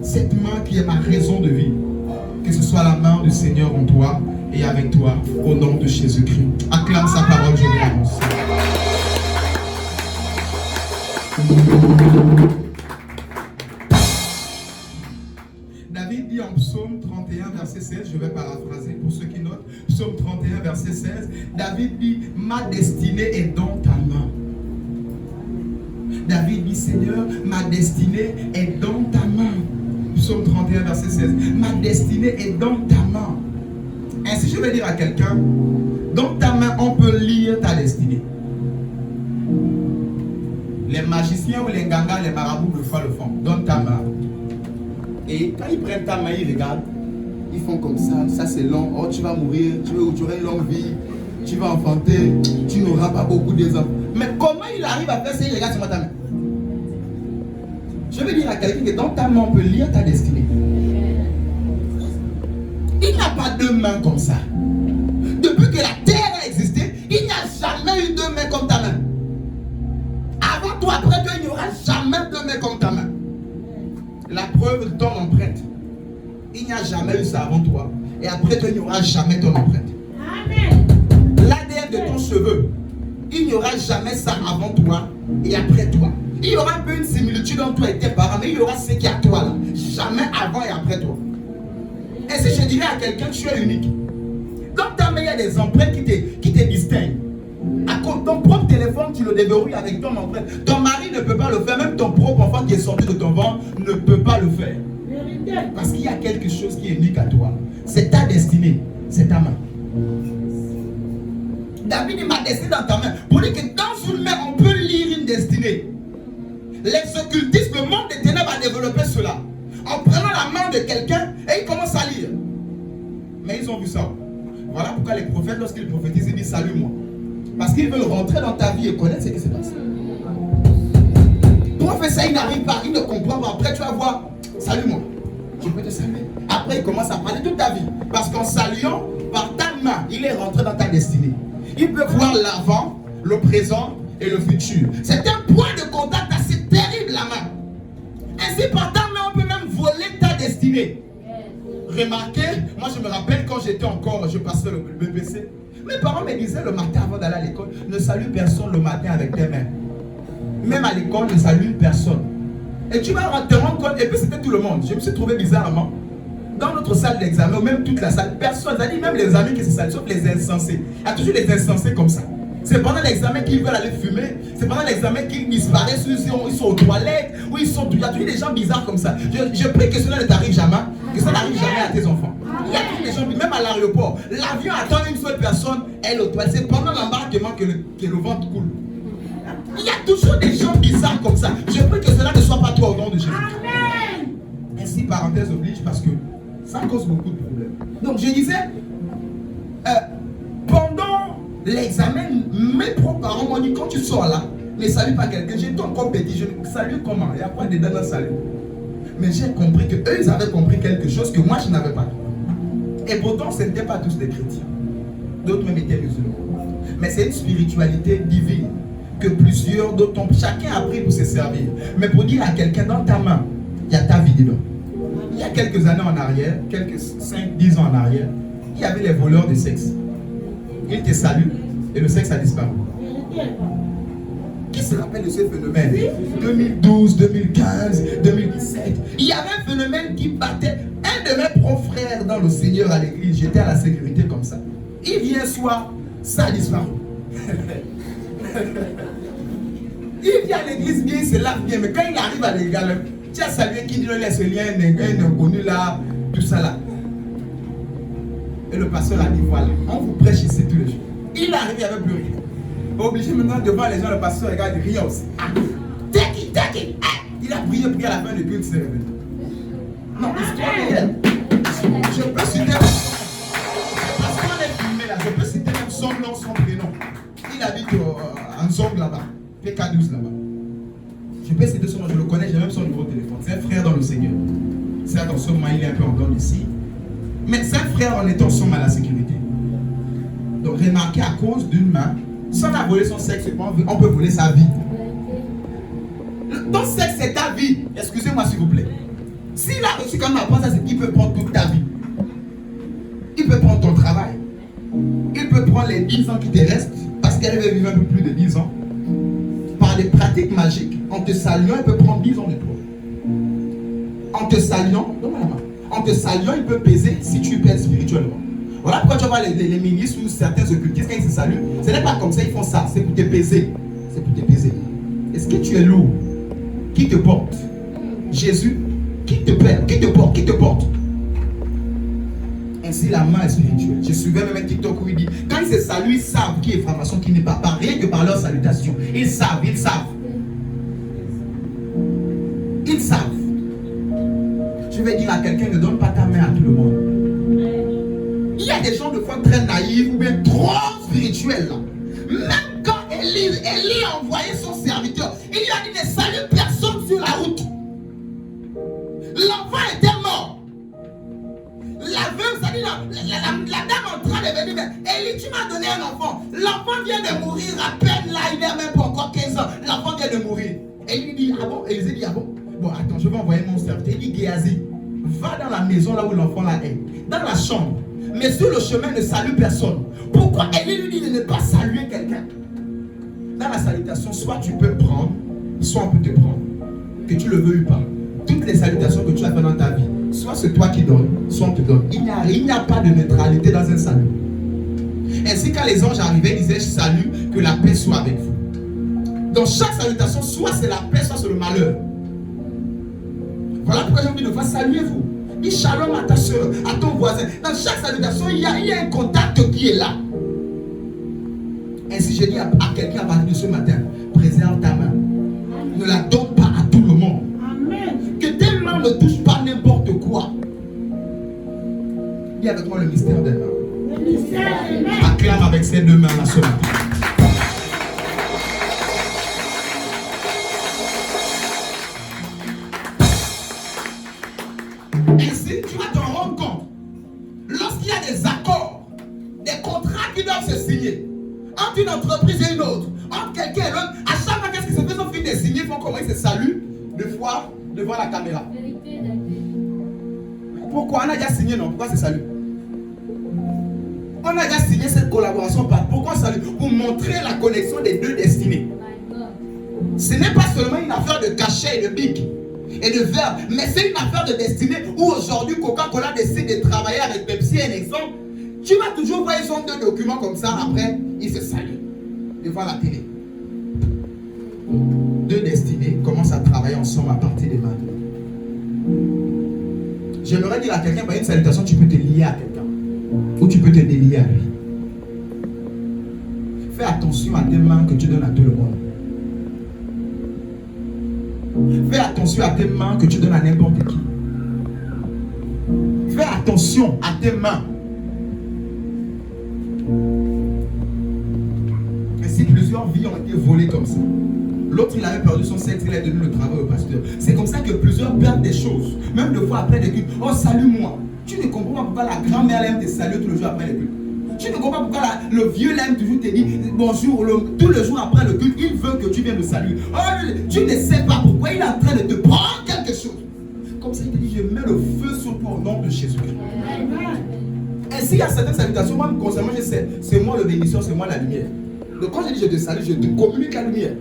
Cette main qui est ma raison de vie. Que ce soit la main du Seigneur en toi et avec toi au nom de Jésus-Christ. Acclame sa parole, je vous l'annonce. David dit en psaume 31 verset 16, je vais paraphraser pour ceux qui notent, psaume 31 verset 16, David dit, ma destinée est dans ta main. David dit, Seigneur, ma destinée est dans ta main. Psaume 31 verset 16, ma destinée est dans ta main. Ainsi je vais dire à quelqu'un, dans ta main on peut lire ta destinée. Les magiciens ou les gangas, les marabouts le font. Donne ta main. Et quand ils prennent ta main, ils regardent. Ils font comme ça. Ça c'est long. Oh, tu vas mourir. Tu auras une longue vie. Tu vas enfanter. Tu n'auras pas beaucoup d'enfants. Mais comment il arrive à faire ça? Il regarde sur ta main. Je veux dire à quelqu'un que dans ta main, on peut lire ta destinée. Il n'a pas deux mains comme ça. Depuis que la terre a existé, il n'y a jamais eu deux mains comme ta main. Avant toi, après toi, il n'y aura jamais deux mains comme ta main. La preuve de ton empreinte. Il n'y a jamais eu ça avant toi. Et après toi, il n'y aura jamais ton empreinte. Amen. L'ADN de ton cheveu. Il n'y aura jamais ça avant toi et après toi. Il y aura un peu une similitude entre toi et tes parents, mais il y aura ce qu'il y a toi là. Jamais avant et après toi. Et si je dirais à quelqu'un que tu es unique, dans ta main, il y a des empreintes qui te distinguent. À cause de ton propre téléphone, tu le déverrouilles avec ton empreinte. Ton mari ne peut pas le faire, même ton propre enfant qui est sorti de ton ventre ne peut pas le faire. Parce qu'il y a quelque chose qui est unique à toi. C'est ta destinée, c'est ta main. David m'a destinée dans ta main. Pour dire que dans une main, on peut lire une destinée. Les occultistes, le monde des ténèbres a développé cela. En prenant la main de quelqu'un et ils commencent à lire. Mais ils ont vu ça. Voilà pourquoi les prophètes, lorsqu'ils prophétisent, ils disent salue-moi. Parce qu'ils veulent rentrer dans ta vie et connaître ce qui se passe. Pour faire ça, il n'arrive pas, il ne comprend pas. Après, tu vas voir, salut-moi. Je peux te saluer. Après, il commence à parler toute ta vie. Parce qu'en saluant, par ta main, il est rentré dans ta destinée. Il peut voir l'avant, le présent et le futur. C'est un point de contact assez terrible, la main. Ainsi, par ta main, on peut même voler ta destinée. Remarquez, moi je me rappelle quand j'étais encore, je passais le BBC. Mes parents me disaient le matin avant d'aller à l'école, ne salue personne le matin avec tes mains. Même à l'école, ne salue personne. Et tu vas te rendre compte, et puis c'était tout le monde. Je me suis trouvé bizarrement. Dans notre salle d'examen, ou même toute la salle, personne, c'est-à-dire même les amis qui se saluent, sauf les insensés. Il y a toujours les insensés comme ça. C'est pendant l'examen qu'ils veulent aller fumer. C'est pendant l'examen qu'ils disparaissent, ils sont aux toilettes, ou ils sont... Il y a toujours des gens bizarres comme ça. Je prie que cela ne t'arrive jamais, que ça n'arrive jamais à tes enfants. Il y a toujours des gens, même à l'aéroport, l'avion attend une seule personne, elle aux toilettes. C'est pendant l'embarquement que le ventre coule. Il y a toujours des gens bizarres comme ça. Je prie que cela ne soit pas toi au nom de Jésus. Amen. Ainsi, parenthèse oblige, parce que ça cause beaucoup de problèmes. Donc je disais, Pendant l'examen, mes propres parents m'ont dit, quand tu sors là, ne salue pas quelqu'un. J'étais encore petit, je ne salue comment? Il y a quoi dedans dans le salut? Mais j'ai compris qu'eux, ils avaient compris quelque chose que moi, je n'avais pas. Et pourtant, ce n'étaient pas tous des chrétiens. D'autres même étaient musulmans. Mais c'est une spiritualité divine que plusieurs d'autres ont. Chacun a pris pour se servir. Mais pour dire à quelqu'un, dans ta main, il y a ta vie dedans. Il y a quelques années en arrière, quelques 5-10 ans en arrière, il y avait les voleurs de sexe. Ils te saluent et le sexe a disparu. Qui se rappelle de ce phénomène? 2012, 2015, 2017. Il y avait un phénomène qui battait. Un de mes propres frères dans le Seigneur à l'église, j'étais à la sécurité comme ça. Il vient soir, ça a disparu. Il vient à l'église bien, il se lave bien, mais quand il arrive à l'église, tu as salué qui dit laisse lien, un inconnu là, tout ça là. Et le pasteur a dit voilà, on vous prêche ici tous les jours. Il arrive, il n'y avait plus rien. Obligé maintenant devant les gens, le pasteur regarde, il rien aussi. Ah, take it. Ah, il a prié, à la fin du culte, c'est revenu. Non, histoire réelle. Je peux citer, parce qu'on est filmé là, je peux citer même son nom, son prénom. Il habite en Zong là-bas, PK12 là-bas. Je peux citer son nom, je le connais, j'ai même son numéro de téléphone. C'est un frère dans le Seigneur. C'est dans ce moment, il est un peu en dehors ici. Mais c'est un frère en étant ensemble à la sécurité. Donc remarquez, à cause d'une main, si on a volé son sexe, on peut voler sa vie. Ton sexe, c'est ta vie. Excusez-moi s'il vous plaît. S'il a reçu quand on apprend ça, c'est qu'il peut prendre toute ta vie. Il peut prendre ton travail. Il peut prendre les 10 ans qui te restent, parce qu'elle va vivre un peu plus de 10 ans. Par des pratiques magiques, en te saluant, il peut prendre 10 ans de toi. En te saluant, en te saluant, il peut peser si tu pèses spirituellement. Voilà pourquoi tu vois les ministres ou certains occultistes, quand ils se saluent, ce n'est pas comme ça, ils font ça, c'est pour te peser. C'est pour te peser. Est-ce que tu es lourd? Qui te porte? Jésus? Qui te perd? Qui te porte? Qui te porte? Ainsi la main est spirituelle. Je suivais même un TikTok où il dit, quand ils se saluent, ils savent qui est franc-maçon, qui n'est pas, rien que par leur salutation. Ils savent. Ils savent. Je vais dire à quelqu'un, ne donne pas ta main à tout le monde. Il y a des gens de foi très naïfs ou bien trop spirituels là. Même quand Élie a envoyé son serviteur, il lui a dit ne salue personne sur la route. L'enfant était mort. La veuve, ça dit la dame en train de venir, mais Élie, tu m'as donné un enfant. L'enfant vient de mourir à peine là, il n'a même pas encore 15 ans. L'enfant vient de mourir. Et il dit, ah bon? Élisée dit, ah bon? Bon, attends, je vais envoyer mon serviteur. Il dit, Géasi, va dans la maison là où l'enfant là est, dans la chambre. Mais sur le chemin, ne salue personne. Pourquoi Élie lui dit de ne pas saluer quelqu'un? Dans la salutation, soit tu peux prendre, soit on peut te prendre. Que tu le veuilles ou pas. Toutes les salutations que tu as fait dans ta vie, soit c'est toi qui donnes, soit on te donne. Il n'y a pas de neutralité dans un salut. Ainsi quand les anges arrivaient, ils disaient salut, que la paix soit avec vous. Dans chaque salutation, soit c'est la paix, soit c'est le malheur. Voilà pourquoi j'ai envie de voir saluez-vous. Dis shalom à ta soeur, à ton voisin. Dans chaque salutation, il y a un contact qui est là. Ainsi, je dis à quelqu'un à partir de ce matin, préserve ta main. Ne la donne pas à tout le monde. Amen. Que tes mains ne touchent pas n'importe quoi. Dis avec moi le mystère des mains. Le mystère des mains. Acclame avec ces deux mains là ce matin. Ainsi, tu vas t'en rendre compte. Lorsqu'il y a des accords, des contrats qui doivent se signer entre une entreprise et une autre, entre quelqu'un et l'autre, à chaque fois qu'est-ce qui se fait, sauf qu'ils signer, ils font comment ils se saluent deux fois devant la caméra. Pourquoi on a déjà signé, non? Pourquoi c'est salut? On a déjà signé cette collaboration. Pourquoi salut? Pour montrer la connexion des deux destinées. Ce n'est pas seulement une affaire de cachet et de bic et de verbe, mais c'est une affaire de destinée où aujourd'hui Coca-Cola décide de travailler avec Pepsi, un exemple. Tu vas toujours voir, ils ont deux documents comme ça, après ils se saluent devant la télé. Deux destinées commencent à travailler ensemble à partir des maintenant. J'aimerais dire à quelqu'un, par une salutation, tu peux te lier à quelqu'un ou tu peux te délier à lui. Fais attention à tes mains que tu donnes à tout le monde. Fais attention à tes mains que tu donnes à n'importe qui. Fais attention à tes mains. Et si plusieurs vies ont été volées comme ça, l'autre il avait perdu son sexe, il a donné le travail au pasteur. C'est comme ça que plusieurs perdent des choses. Même des fois après des cultes, oh salue-moi. Tu ne comprends pas pourquoi la grand-mère aime te saluer tout le jour après les cultes. Tu ne comprends pas pourquoi le vieux l'aime toujours te dire bonjour tout le jour après le culte. Il veut que tu viennes le saluer. Oh, tu ne sais pas pourquoi il est en train de te prendre quelque chose. Comme ça il te dit je mets le feu sur toi au nom de Jésus-Christ. Et s'il y a certaines salutations, moi concernant je sais, c'est moi le bénisseur, c'est moi la lumière. Donc quand je dis je te salue, je te communique la lumière.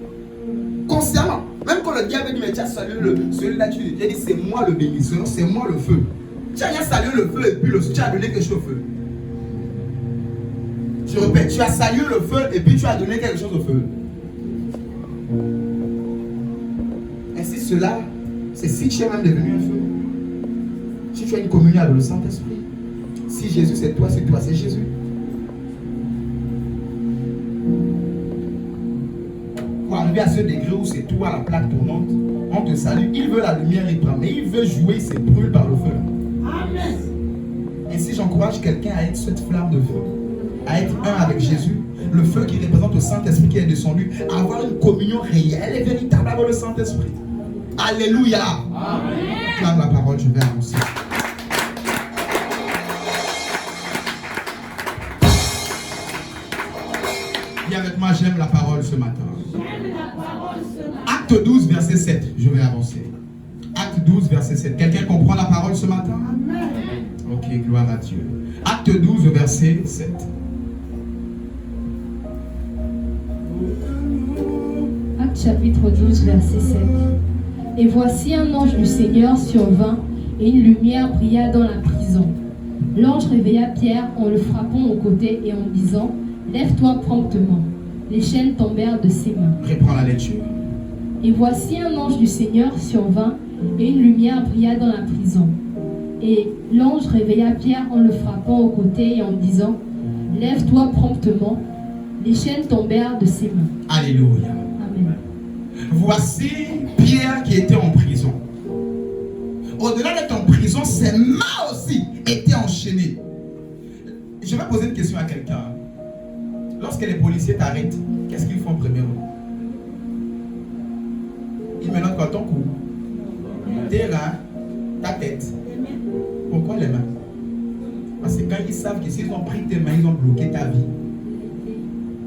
Consciemment. Même quand le diable dit mais tu as salué celui-là, tu dis c'est moi le bénisseur, c'est moi le feu. Tu as rien salué le feu et puis tu as donné quelque chose au feu. Je répète, tu as salué le feu et puis tu as donné quelque chose au feu. Ainsi cela, c'est si tu es même devenu un feu. Si tu as une communion avec le Saint-Esprit. Si Jésus c'est toi, c'est Jésus. Pour arriver à ce degré où c'est toi la plaque tournante, on te salue, il veut la lumière, il prend, mais il veut jouer, il se brûle par le feu. Amen. Ainsi j'encourage quelqu'un à être cette flamme de feu, à être un avec Jésus, le feu qui représente le Saint-Esprit qui est descendu, à avoir une communion réelle et véritable avec le Saint-Esprit. Alléluia. Amen. Acclame la parole, je vais annoncer. Viens avec moi, j'aime la parole ce matin. J'aime la parole ce matin. Acte 12, verset 7, je vais avancer. Acte 12, verset 7. Quelqu'un comprend la parole ce matin? Amen. Ok, gloire à Dieu. Acte 12, verset 7. Acte chapitre 12, verset 7. Et voici un ange du Seigneur survint, et une lumière brilla dans la prison. L'ange réveilla Pierre en le frappant au côté et en disant, lève-toi promptement. Les chaînes tombèrent de ses mains. Reprends la lecture. Et voici un ange du Seigneur survint, et une lumière brilla dans la prison. Et l'ange réveilla Pierre en le frappant au côté et en disant, lève-toi promptement. Les chaînes tombèrent de ses mains. Alléluia. Amen. Voici Pierre qui était en prison. Au-delà d'être en prison, ses mains aussi étaient enchaînées. Je vais poser une question à quelqu'un. Lorsque les policiers t'arrêtent, qu'est-ce qu'ils font premièrement? Ils me notent quoi? Ton cou, tes reins, ta tête. Pourquoi les mains? Parce que quand ils savent que s'ils ont pris tes mains, ils ont bloqué ta vie.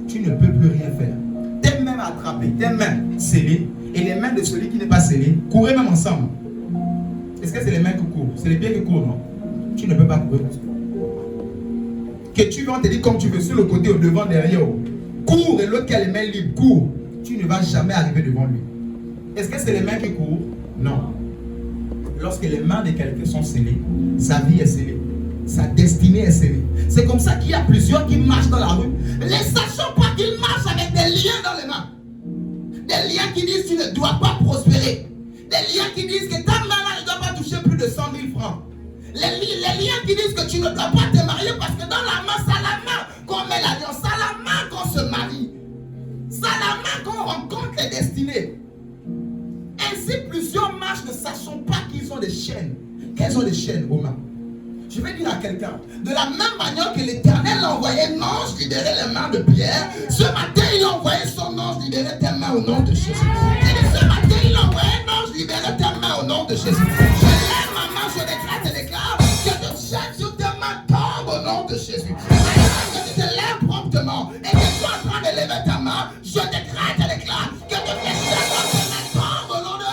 Tu ne peux plus rien faire. Tes mains attrapées, tes mains scellées, et les mains de celui qui n'est pas scellé, courez même ensemble. Est-ce que c'est les mains qui courent? C'est les pieds qui courent, non? Tu ne peux pas courir. Que tu vas te dire comme tu veux, sur le côté, au devant, derrière. Cours, et l'autre qui a les mains libres, cours. Tu ne vas jamais arriver devant lui. Est-ce que c'est les mains qui courent? Non. Lorsque les mains de quelqu'un sont scellées, sa vie est scellée. Sa destinée est scellée. C'est comme ça qu'il y a plusieurs qui marchent dans la rue, ne sachant pas qu'ils marchent avec des liens dans les mains. Des liens qui disent que tu ne dois pas prospérer. Des liens qui disent que ta main ne doit pas toucher plus de 100 000 francs. Les liens qui disent que tu ne dois pas te marier parce que dans la main, c'est à la main qu'on met l'alliance, c'est à la main qu'on se marie. C'est à la main qu'on rencontre les destinées. Ainsi, plusieurs marchent ne sachant pas qu'ils ont des chaînes. Qu'elles ont des chaînes aux mains. Je vais dire à quelqu'un, de la même manière que l'Éternel a envoyé un ange libérer les mains de Pierre, ce matin il a envoyé son ange libérer tes mains au nom de Jésus. Et ce matin il a envoyé un ange libérer tes mains au nom de Jésus. Je lève ma main, je déclare et déclare que de chaînes sur tes mains tombent au nom de Jésus. Que tu te lèves promptement et que tu es en train de lever ta main, je déclare et déclare que de tes chaînes sur tes mains tombent au nom de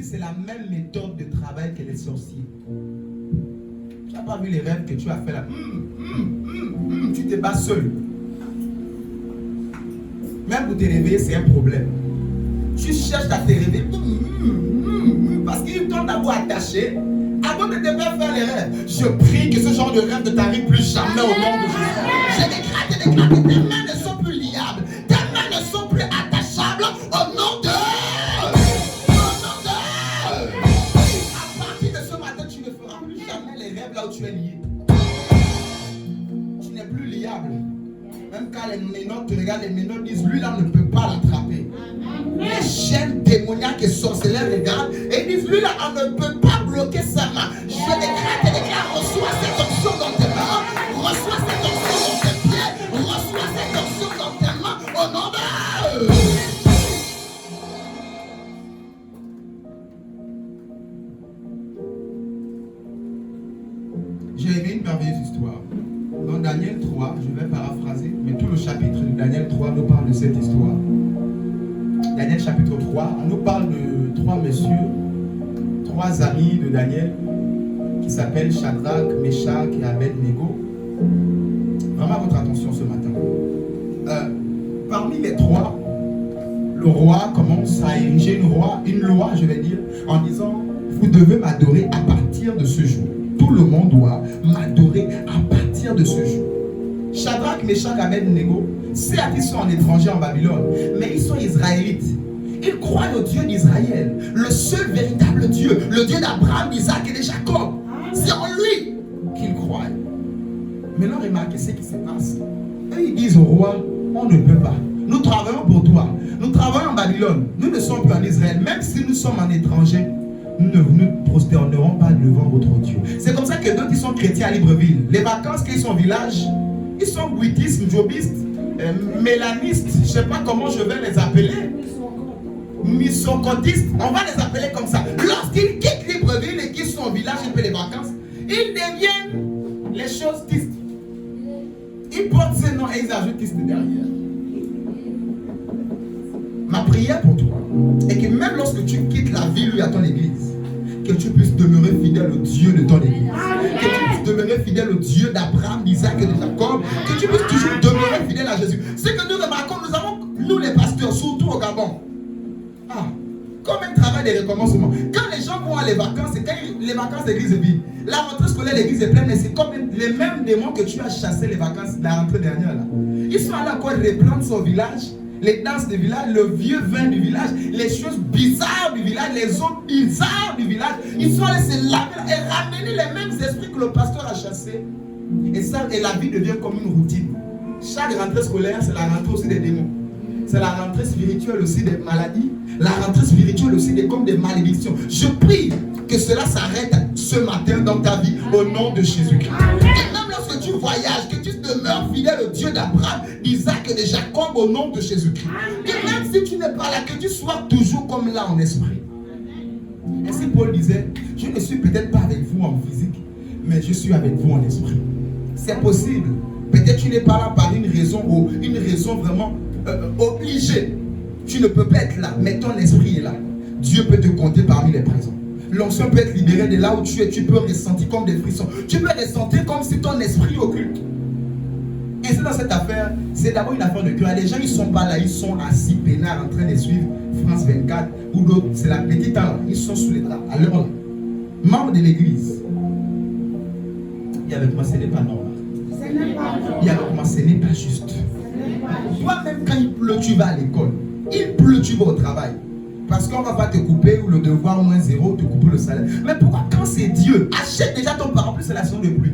c'est la même méthode de travail que les sorciers. Tu n'as pas vu les rêves que tu as fait là? Tu te bats seul. Même pour te réveiller, c'est un problème. Tu cherches à te réveiller parce qu'il t'ont d'abord attaché avant de te faire les rêves. Je prie que ce genre de rêve ne t'arrive plus jamais au nom de Jésus. Je déclare que tes mains ne sont plus liables. Tes mains ne sont plus attachables au nom de... À partir de ce matin, tu ne feras plus plus jamais les rêves là où tu es lié. Tu n'es plus liable. Même quand les ménotes te regardent, les ménotes disent, lui là on ne peut pas l'attraper. Les chaînes démoniaques et sorcières regardent et ils disent, lui là on ne peut pas bloquer sa main. Je déclare, reçois cette option dans tes mains, reçois cette option dans tes pieds, reçois cette option dans tes mains au nom de... J'ai aimé une merveilleuse histoire. Dans Daniel 3, je vais paraphraser, mais tout le chapitre de Daniel 3 nous parle de cette histoire. Daniel chapitre 3, on nous parle de trois messieurs, trois amis de Daniel, qui s'appellent Shadrach, Meshach et Abed-Nego. Vraiment votre attention ce matin. Parmi les trois, le roi commence à ériger une loi, je vais dire, en disant, vous devez m'adorer à partir de ce jour. Tout le monde doit m'adorer à partir de ce jour. Shadrach, Meshach, Abed-Nego, certes ils sont en étranger en Babylone, mais ils sont israélites. Ils croient au Dieu d'Israël, le seul véritable Dieu, le Dieu d'Abraham, d'Isaac et de Jacob. C'est en lui qu'ils croient. Maintenant, remarquez ce qui se passe. Eux, ils disent au roi, on ne peut pas. Nous travaillons pour toi. Nous travaillons en Babylone. Nous ne sommes plus en Israël. Même si nous sommes en étranger, nous ne nous prosternerons pas devant votre Dieu. C'est comme ça que d'autres qui sont chrétiens à Libreville, les vacances qu'ils sont au village, ils sont bouddhistes, jobistes, mélanistes, je ne sais pas comment je vais les appeler, misocotistes, on va les appeler comme ça. Lorsqu'ils quittent Libreville et qu'ils sont au village et les vacances, ils deviennent les choses tistes. Ils portent ces noms et ils ajoutent tistes derrière. Ma prière pour toi est que même lorsque tu quittes la ville où il y a ton église, que tu puisses demeurer fidèle au Dieu de ton église. Que tu puisses demeurer fidèle au Dieu d'Abraham, d'Isaac et de Jacob. Que tu puisses toujours demeurer fidèle à Jésus. Ce que nous remarquons, nous les pasteurs, surtout au Gabon, comme un travail de recommencement. Quand les gens vont à les vacances, c'est quand les vacances d'église est vide. La rentrée scolaire, l'église est pleine, mais c'est comme les mêmes démons que tu as chassés les vacances de la rentrée dernière. Là. Ils sont allés encore reprendre son village. Les danses du village, le vieux vin du village, les choses bizarres du village, les eaux bizarres du village. Ils sont allés se laver et ramener les mêmes esprits que le pasteur a chassés. Et la vie devient comme une routine. Chaque rentrée scolaire, c'est la rentrée aussi des démons. C'est la rentrée spirituelle aussi des maladies. La rentrée spirituelle aussi comme des malédictions. Je prie que cela s'arrête ce matin dans ta vie au nom de Jésus-Christ. Et même lorsque tu voyages, que tu demeures fidèle au Dieu d'Abraham, d'Isaac et de Jacob au nom de Jésus-Christ. Et même si tu n'es pas là, que tu sois toujours comme là en esprit. Ainsi Paul disait, je ne suis peut-être pas avec vous en physique, mais je suis avec vous en esprit. C'est possible. Peut-être tu n'es pas là par une raison vraiment obligée. Tu ne peux pas être là, mais ton esprit est là. Dieu peut te compter parmi les présents. L'onction peut être libérée de là où tu es. Tu peux ressentir comme des frissons. Tu peux ressentir comme si ton esprit occulte. Et c'est dans cette affaire, c'est d'abord une affaire de cœur. Les gens, ils ne sont pas là, ils sont assis, peinards, en train de suivre France 24 ou d'autres. C'est la petite heure. Ils sont sous les draps, à l'heure là. Membres de l'église. Et avec moi, ce n'est pas normal. Et avec moi, ce n'est pas juste. Toi-même, quand il pleut, tu vas à l'école. Il pleut, tu vas au travail. Parce qu'on ne va pas te couper ou le devoir moins zéro, te couper le salaire. Mais pourquoi quand c'est Dieu, achète déjà ton parapluie, c'est la saison de pluie.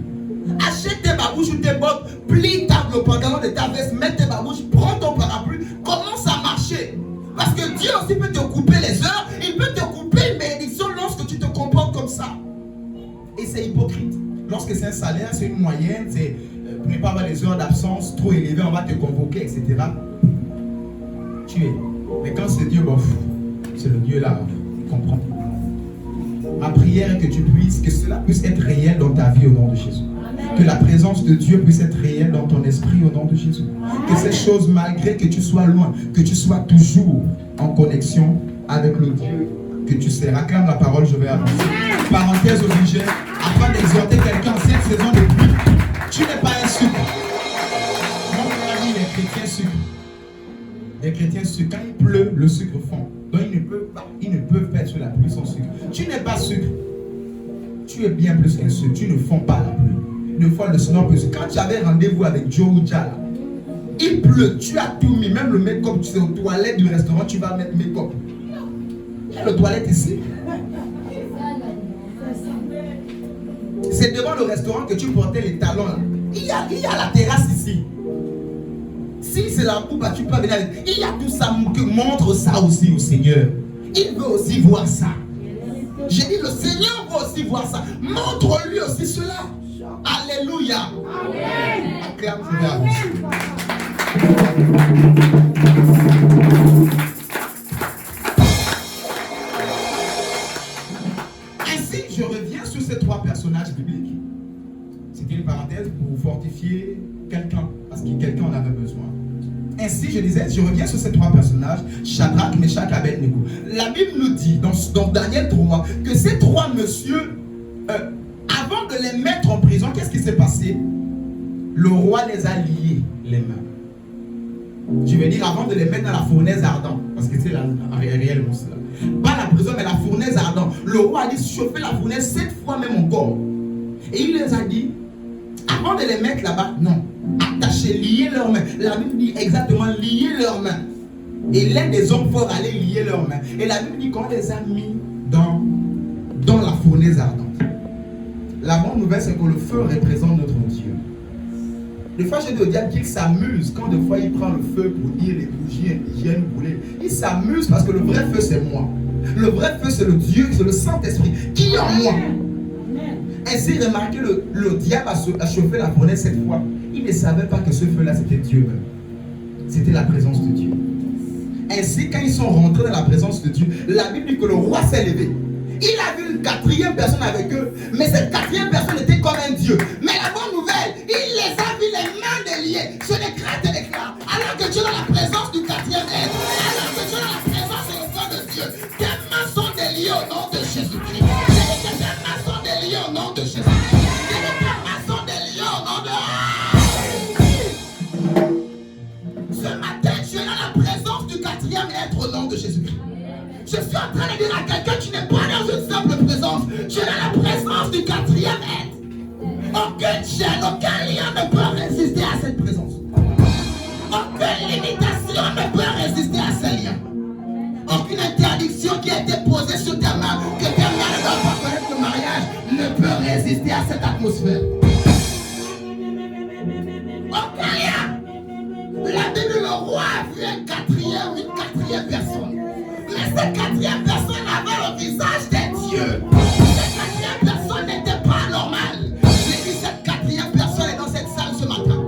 Achète tes babouches ou tes bottes, plie le pantalon de ta veste, mets tes babouches, prends ton parapluie, commence à marcher. Parce que Dieu aussi peut te couper les heures, il peut te couper une bénédiction lorsque tu te comportes comme ça. Et c'est hypocrite. Lorsque c'est un salaire, c'est une moyenne, c'est prépare les heures d'absence trop élevées, on va te convoquer, etc. Tu es. Mais quand c'est Dieu, bof, c'est le Dieu là, il comprend. Ma prière est que cela puisse être réel dans ta vie au nom de Jésus. Amen. Que la présence de Dieu puisse être réelle dans ton esprit au nom de Jésus. Amen. Que ces choses, malgré que tu sois loin, que tu sois toujours en connexion avec le Dieu que tu sais. Acclame la parole, je vais avancer. Amen. Parenthèse obligée, afin d'exhorter quelqu'un en cette saison de pluie. Tu n'es pas un sucre. Mon ami, les chrétiens sucre. Les chrétiens sucre. Quand il pleut, le sucre fond. Donc ils ne peuvent pas être sur la pluie sans sucre. Tu n'es pas sucre. Tu es bien plus qu'un sucre. Tu ne fonds pas la pluie. Une fois le snob, quand tu avais rendez-vous avec Joe ou Jala, il pleut, tu as tout mis, même le make-up, tu sais, aux toilettes du restaurant, tu vas mettre make-up. Il y a le toilette ici. C'est devant le restaurant que tu portais les talons là. Il y a la terrasse ici. Si c'est la coupe, tu peux venir avec. Il y a tout ça que montre ça aussi au Seigneur. Il veut aussi voir ça. J'ai dit, le Seigneur veut aussi voir ça. Montre-lui aussi cela. Alléluia. Acclame, je vais avancer. Ainsi, je reviens sur ces trois personnages bibliques. C'était une parenthèse pour fortifier quelqu'un, parce que quelqu'un en avait besoin. Ainsi, je disais, je reviens sur ces trois personnages, Shadrach, Meshach, Abednego. La Bible nous dit, dans Daniel 3, que ces trois messieurs, avant de les mettre en prison, qu'est-ce qui s'est passé? Le roi les a liés les mains. Je veux dire, avant de les mettre dans la fournaise ardente, parce que c'est réellement cela. Pas la prison, mais la fournaise ardente. Le roi a dit, chauffez la fournaise 7 fois même encore. Et il les a dit, avant de les mettre là-bas, non, attachez, liez leurs mains. La Bible dit exactement, liez leurs mains. Et l'un des hommes forts allait lier leurs mains. Et la Bible dit qu'on les a mis dans la fournaise ardente. La bonne nouvelle, c'est que le feu représente notre Dieu. Des fois, j'ai dit au diable qu'il s'amuse quand des fois il prend le feu pour dire les bougies indigènes brûlées. Il s'amuse parce que le vrai feu, c'est moi. Le vrai feu, c'est le Dieu, c'est le Saint-Esprit qui est en moi. Ainsi, remarquez, le diable a chauffé la fournaise 7 fois. Il ne savait pas que ce feu-là, c'était Dieu même. C'était la présence de Dieu. Ainsi, quand ils sont rentrés dans la présence de Dieu, la Bible dit que le roi s'est levé. Il a vu une quatrième personne avec eux, mais cette quatrième personne était comme un Dieu. Mais la bonne nouvelle, il les a vus les mains déliées. Je décrète et déclare, alors que tu es dans la présence du quatrième être, alors que tu es dans la présence et le feu de Dieu, tes mains sont déliées au nom de Jésus-Christ. J'ai dit que tes mains sont déliées au nom de Jésus-Christ. J'ai dit que tes mains sont déliées au nom de... Ce matin, tu es dans la présence du quatrième être au nom de Jésus-Christ. Je suis en train de dire à quelqu'un, tu n'es pas dans une simple présence, tu es dans la présence du quatrième être. Aucune chaîne, aucun lien ne peut résister à cette présence. Aucune limitation ne peut résister à ce lien. Aucune interdiction qui a été posée sur tes mains, que tes mains ne doivent pas connaître le mariage, ne peut résister à cette atmosphère. Aucun lien. La Bible, le roi a vu une quatrième personne. Mais cette quatrième personne avait le visage des dieux. Cette quatrième personne n'était pas normale. J'ai dit, cette quatrième personne est dans cette salle ce matin.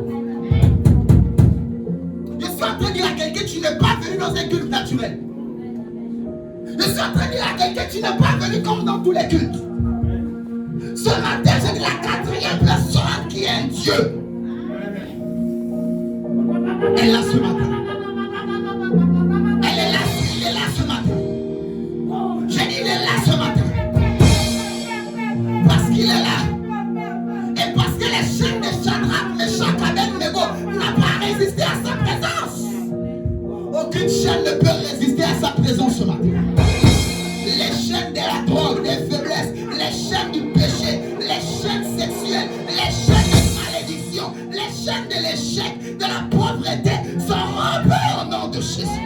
Je suis en train de dire à quelqu'un, tu n'es pas venu dans un culte naturel. Je suis en train de dire à quelqu'un, tu n'es pas venu comme dans tous les cultes. Ce matin, j'ai dit la quatrième personne qui est un Dieu. Elle est là ce matin. Elle est là, il est là ce matin. J'ai dit, il est là ce matin. Parce qu'il est là. Et parce que les chaînes de Shadrach, Meshach, Abednego n'ont pas résisté à sa présence. Aucune chaîne ne peut résister à sa présence ce matin. Les chaînes de la drogue, des faiblesses, les chaînes du péché, les chaînes sexuelles, les chaînes de malédiction, les chaînes de l'échec, de la pauvreté sont rompues au nom de Jésus.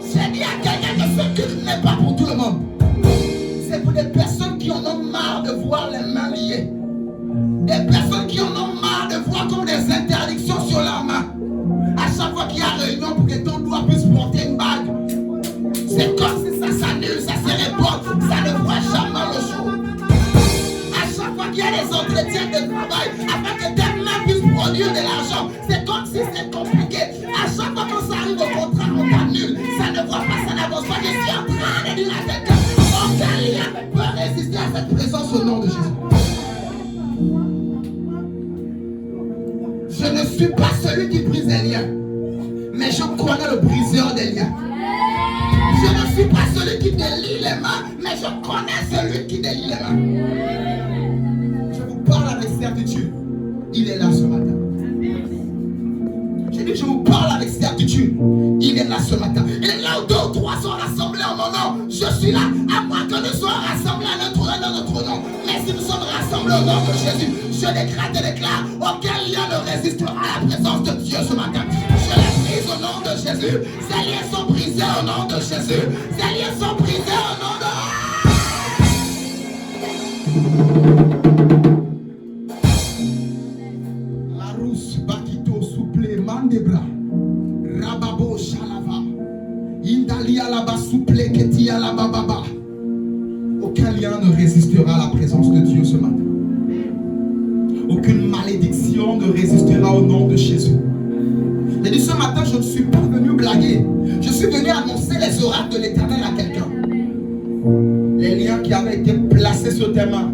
J'ai dit à quelqu'un que ce culte n'est pas pour tout le monde. C'est pour des personnes qui en ont marre de voir les mains liées. Des personnes qui en ont marre de voir comme des interdictions sur leurs mains. À chaque fois qu'il y a réunion pour que ton doigt puisse porter une bague, c'est comme si ça s'annule, ça se répond, ça ne voit jamais le jour. À chaque fois qu'il y a des entretiens de travail, afin que tes mains puissent produire de l'argent, c'est comme si c'était compliqué. À chaque fois qu'on s'arrive au contrat, on t'annule, ça ne voit pas, ça n'avance pas. Je suis en train de dire à quelqu'un, aucun lien ne peut résister à cette présence au nom de Jésus. Je ne suis pas celui qui brise les liens, mais je connais le briseur des liens. Je ne suis pas celui qui délie les mains, mais je connais celui qui délie les mains. Je vous parle avec certitude. Il est là ce matin. J'ai dit, je vous parle avec certitude. Il est là ce matin. Il est là où 2 ou 3 sont rassemblés en mon nom. Je suis là, à moins que nous soyons rassemblés à notre nom. Mais si nous sommes rassemblés au nom de Jésus, je décrète et déclare, aucun lien ne résistera à la présence de Dieu ce matin. Je les brise au nom de Jésus. Ces liens sont brisés au nom de Jésus. Ces liens sont brisés au nom de... La rousse, Bakito, souple, Mandebra, Rababo, Shalava, Indali Alaba, souple, Keti Alaba, Baba. Aucun lien ne résistera à la présence de Dieu ce matin. Aucune malédiction ne résistera au nom de Jésus. J'ai dit ce matin, je ne suis pas venu blaguer. Je suis venu annoncer les oracles de l'Éternel à quelqu'un. Les liens qui avaient été placés sur tes mains,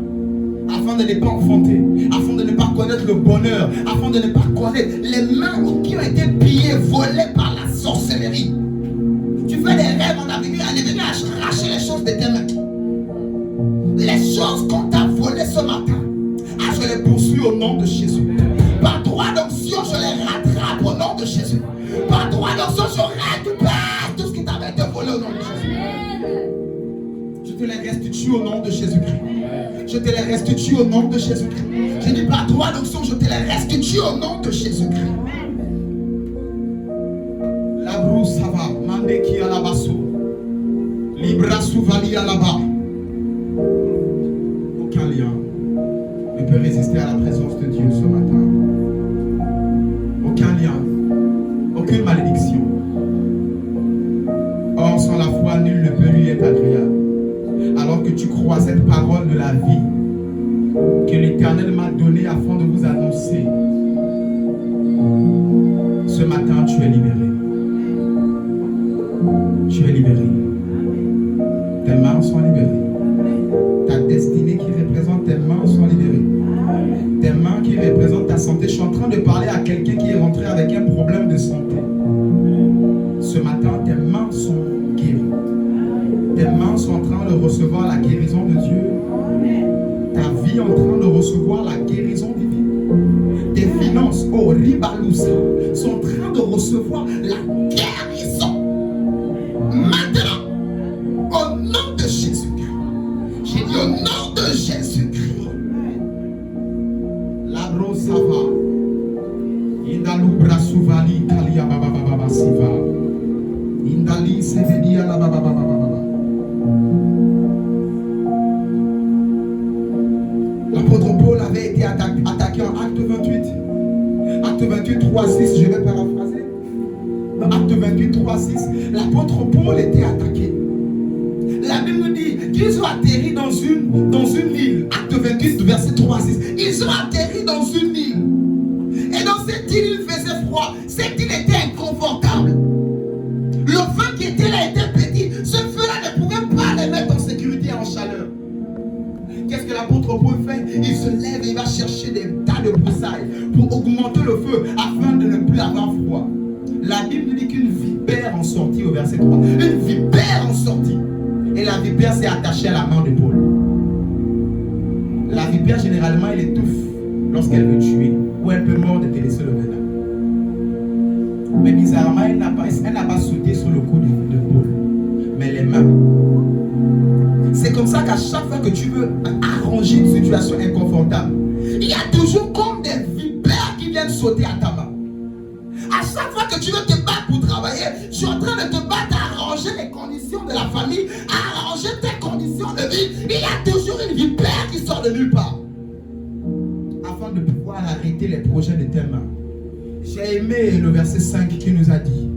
afin de ne pas enfanter, afin de ne pas connaître le bonheur, afin de ne pas connaître les mains qui ont été pillées, volées par la sorcellerie. Tu fais des rêves en avenir, elle est venue arracher les choses de tes mains. Les choses qu'on t'a volées ce matin, je les poursuis au nom de Jésus. Par droit d'onction, je les rattrape au nom de Jésus. Par droit d'onction, je récupère tout ce qui t'avait été volé au nom de Jésus. Je te les restitue au nom de Jésus-Christ. Je te les restitue au nom de Jésus-Christ. Je dis par droit d'onction, je te les restitue au nom de Jésus-Christ. La brousse ça va, Mandeki à la basso. Libra souvali à la bas. Aucun lien ne peut résister à la présence de Dieu ce matin. Aucun lien, aucune malédiction. Or, sans la foi, nul ne peut lui être agréable. Alors que tu crois cette parole de la vie que l'Éternel m'a donnée afin de vous annoncer, ce matin, tu es libéré. Tu es libéré. Tes mains sont libérées. Ta destinée qui représente tes mains sont libérées. Tes mains qui représentent ta santé. Je suis en train de parler à quelqu'un qui est rentré avec un problème de santé. Ce matin, tes mains sont guéries. Tes mains sont en train de recevoir la guérison de Dieu. Ta vie est en train de recevoir la guérison divine. Tes finances, oh Ribalousa, sont en train de recevoir la guérison. Maintenant, au nom de Jésus-Christ. J'ai dit au nom de Jésus-Christ. La Rosava. Indalubra Souvali Kalia Baba Baba Siva. Indali Sevedia la Baba Baba Baba. L'apôtre Paul avait été attaqué en acte 28. Acte 28, 3, 6, je vais paraphraser. Acte 28, 3, 6. L'apôtre Paul était attaqué. La Bible nous dit qu'ils ont atterri dans une île. Acte 28, verset 3, 6. Ils ont atterri dans une île. Et dans cette île, il faisait froid. Cette île était inconfortable. Le feu qui était là était petit. Ce feu-là ne pouvait pas les mettre en sécurité et en chaleur. Qu'est-ce que l'apôtre Paul fait? Il se lève et il va chercher des tas de broussailles pour augmenter le feu afin de ne plus avoir froid. La Bible dit qu'une vipère en sortit au verset 3. Une vipère en sortit. Et la vipère s'est attachée à la main de Paul. La vipère, généralement, elle étouffe lorsqu'elle veut tuer ou elle peut mordre et te laisser le venin. Mais bizarrement, elle n'a pas sauté sur le cou de Paul, mais les mains. C'est comme ça qu'à chaque fois que tu veux arranger une situation inconfortable, il y a toujours comme des vipères qui viennent sauter à ta main. À chaque fois que tu veux te battre pour travailler, je suis en train de te battre à arranger les conditions de la famille, à arranger tes conditions de vie. Il y a toujours une vipère qui sort de nulle part. Afin de pouvoir arrêter les projets de tes mains. J'ai aimé le verset 5 qui nous a dit,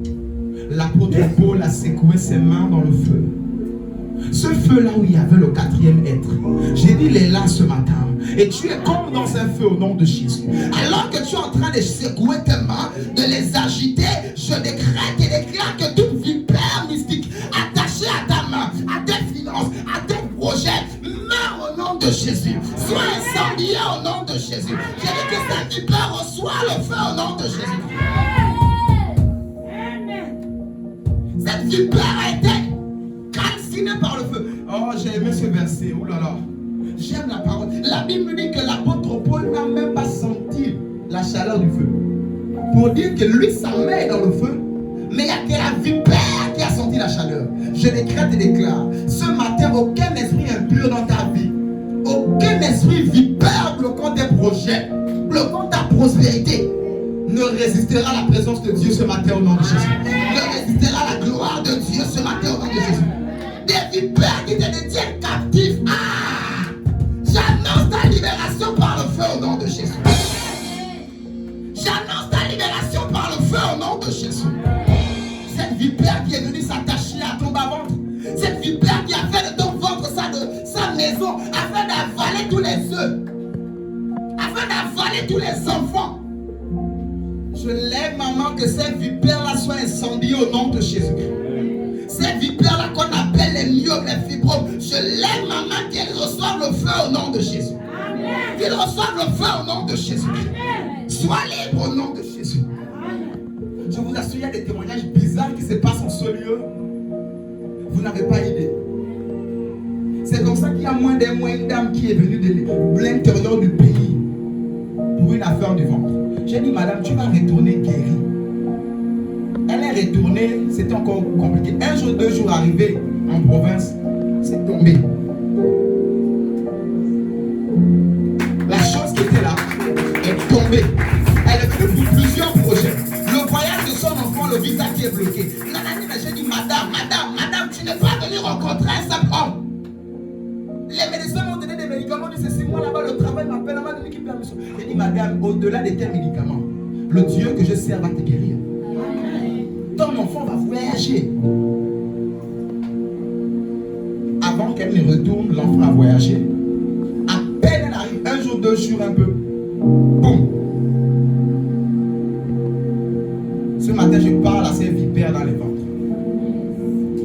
l'apôtre Paul a secoué ses mains dans le feu. Ce feu-là où il y avait le quatrième être, j'ai dit, il est là ce matin. Et tu es comme dans un feu au nom de Jésus. Alors que tu es en train de secouer tes mains, de les agiter, je décrète et déclare que toute vipère mystique attachée à ta main, à tes finances, à tes projets, meurt au nom de Jésus. Sois incendié au nom de Jésus. J'ai dit que cette vipère reçoit le feu au nom de Jésus. Cette vipère a été calcinée par le feu. Oh, j'ai aimé ce verset. Oh là là. J'aime la parole. La Bible dit que l'apôtre Paul n'a même pas senti la chaleur du feu. Pour dire que lui, sa main est dans le feu. Mais il n'y a que la vipère qui a senti la chaleur. Je décrète et déclare. Ce matin, aucun esprit impur dans ta vie, aucun esprit vipère bloquant tes projets, bloquant ta prospérité, ne résistera à la présence de Dieu ce matin au nom de Jésus. Ne résistera à la gloire de Dieu ce matin au nom de Jésus. Des vipères qui te détiennent captif. Ah! Jamais maison afin d'avaler tous les œufs, afin d'avaler tous les enfants. Je lève, maman, que ces vipères-là soient incendiées au nom de Jésus-Christ. Ces vipères-là qu'on appelle les myopes, les fibromes, je lève, maman, qu'elles reçoivent le feu au nom de Jésus. Qu'ils reçoivent le feu au nom de Jésus-Christ. Sois libre au nom de Jésus. Je vous assure, il y a des témoignages bizarres qui se passent en ce lieu. Vous n'avez pas idée. C'est comme ça qu'il y a moins d'un mois une dame qui est venue de l'intérieur du pays pour une affaire du ventre. J'ai dit, madame, tu vas retourner guérie. Elle est retournée, c'était encore compliqué. Un jour, 2 jours arrivé en province, c'est tombé. La chose qui était là est tombée. Elle est venue pour plusieurs projets. Le voyage de son enfant, le visa qui est bloqué. J'ai dit, madame, tu n'es pas venue rencontrer un simple homme. Les médecins m'ont donné des médicaments, dit c'est 6 mois là-bas, le travail m'appelle, on m'a donné qui permission. J'ai dit, madame, au-delà de tes médicaments, le Dieu que je sers va te guérir. Ton enfant va voyager. Avant qu'elle ne retourne, l'enfant a voyagé. À peine elle arrive, 1 jour, 2 jours, un peu. Boum. Ce matin, je parle à ces vipères dans les ventres.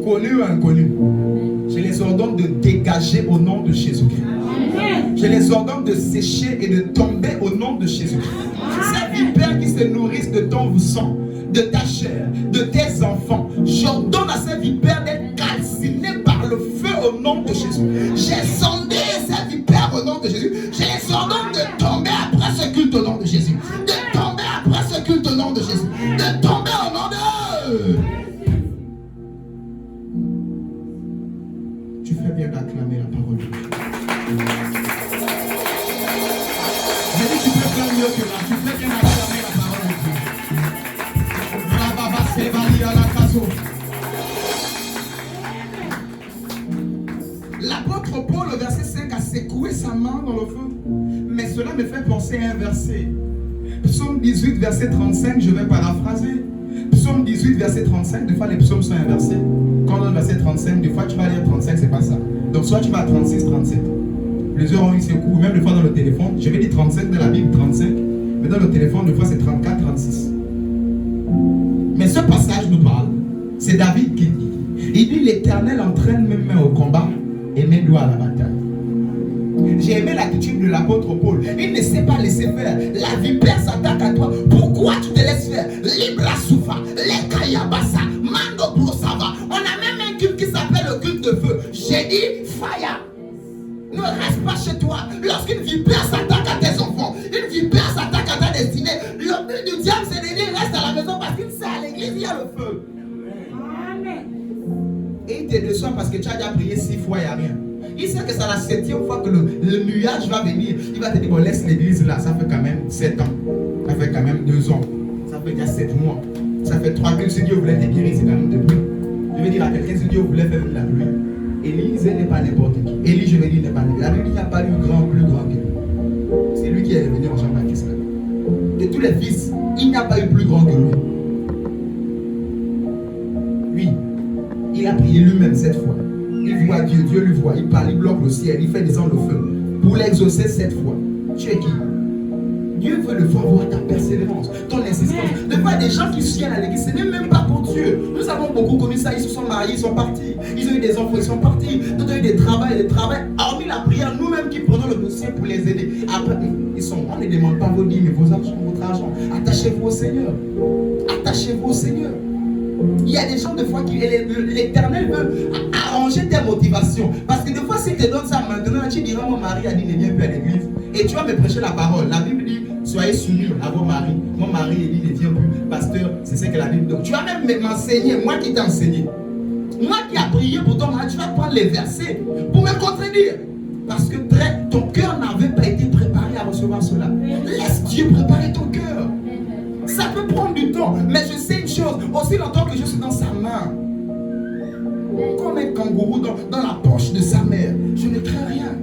Connus ou inconnus. Je les ordonne de dégager au nom de Jésus-Christ. Je les ordonne de sécher et de tomber au nom de Jésus-Christ. Ces vipères qui se nourrissent de ton sang, de ta chair, de tes enfants, j'ordonne à ces vipères d'être calcinées par le feu au nom de Jésus. J'ai sondé ces vipères au nom de Jésus. Je les ordonne de tomber après ce culte au nom de Jésus. De tomber après ce culte au nom de Jésus. De tomber au nom de... Tu fais bien d'acclamer la parole de Dieu. J'ai dit tu peux faire mieux que là. Tu fais bien d'acclamer la parole de Dieu. L'apôtre Paul, au verset 5, a secoué sa main dans le feu. Mais cela me fait penser à un verset. Psaume 18, verset 35, je vais paraphraser. Psaume 18, verset 35, des fois les psaumes sont inversés. Quand on donne verset 35, des fois tu vas lire 35, c'est pas ça. Donc soit tu vas à 36, 37. Plusieurs ont eu ce coup, même des fois dans le téléphone. Je vais dire 35 dans la Bible, 35. Mais dans le téléphone, des fois c'est 34, 36. Mais ce passage nous parle, c'est David qui dit. Il dit l'Éternel entraîne mes mains au combat et mes doigts à la bataille. J'ai aimé l'attitude de l'apôtre Paul. Il ne s'est pas laissé faire. La vipère s'attaque à toi. Pourquoi tu te laisses faire? Libra Soufa, les Kayabasa, Mando Brosava. On a même un culte qui s'appelle le culte de feu. J'ai dit fire. Ne reste pas chez toi. Lorsqu'une vipère s'attaque à tes enfants, une vipère s'attaque à ta destinée, le but du diable c'est de dire reste à la maison parce qu'il sait à l'église il y a le feu. Amen. Et il te déçoit parce que tu as déjà prié 6 fois, il n'y a rien. Il sait que c'est la 7e fois que le nuage va venir. Il va te dire, bon, laisse l'église là, ça fait quand même 7 ans. Ça fait quand même 2 ans. Ça fait déjà 7 mois. Ça fait 3 que si Dieu voulait te guérir, c'est quand même de pluie. Je vais dire à quelqu'un, si Dieu voulait faire de la pluie, Élise n'est pas n'importe qui. Élie, je vais dire, n'est pas n'importe qui. La Bible, il n'y a pas eu plus grand que lui. C'est lui qui est revenu en Jean-Baptiste. De tous les fils, il n'y a pas eu plus grand que lui. Oui, il a prié lui-même cette fois. Il voit Dieu, Dieu lui voit, il parle, il bloque le ciel, il fait descendre le feu. Pour l'exaucer 7 fois. Tu es qui? Dieu veut le voir voir ta persévérance, ton insistance. De voir des gens qui viennent à l'église, ce n'est même pas pour Dieu. Nous avons beaucoup connu ça, ils se sont mariés, ils sont partis. Ils ont eu des enfants, ils sont partis. D'autres ont eu des travails. Hormis la prière, nous-mêmes qui prenons le dossier pour les aider. Après, ils sont, on ne demande pas vos dîmes, mais vos argent, votre argent. Attachez-vous au Seigneur. Attachez-vous au Seigneur. Il y a des gens de fois qui l'Éternel veut arranger tes motivations. Parce que des fois, si tu te donnes ça maintenant, tu diras mon mari a dit ne viens plus à l'église. Et tu vas me prêcher la parole. La Bible dit soyez soumis à vos maris. Mon mari dit ne viens plus. Pasteur, c'est ce que la Bible dit. Donc tu vas même m'enseigner, moi qui t'ai enseigné. Moi qui ai prié pour ton mari, tu vas prendre les versets pour me contredire. Parce que ton cœur n'avait pas été préparé à recevoir cela. Laisse Dieu préparer ton cœur. Ça peut prendre du temps, mais je sais une chose, aussi longtemps que je suis dans sa main, comme un kangourou dans la poche de sa mère, je ne crains rien.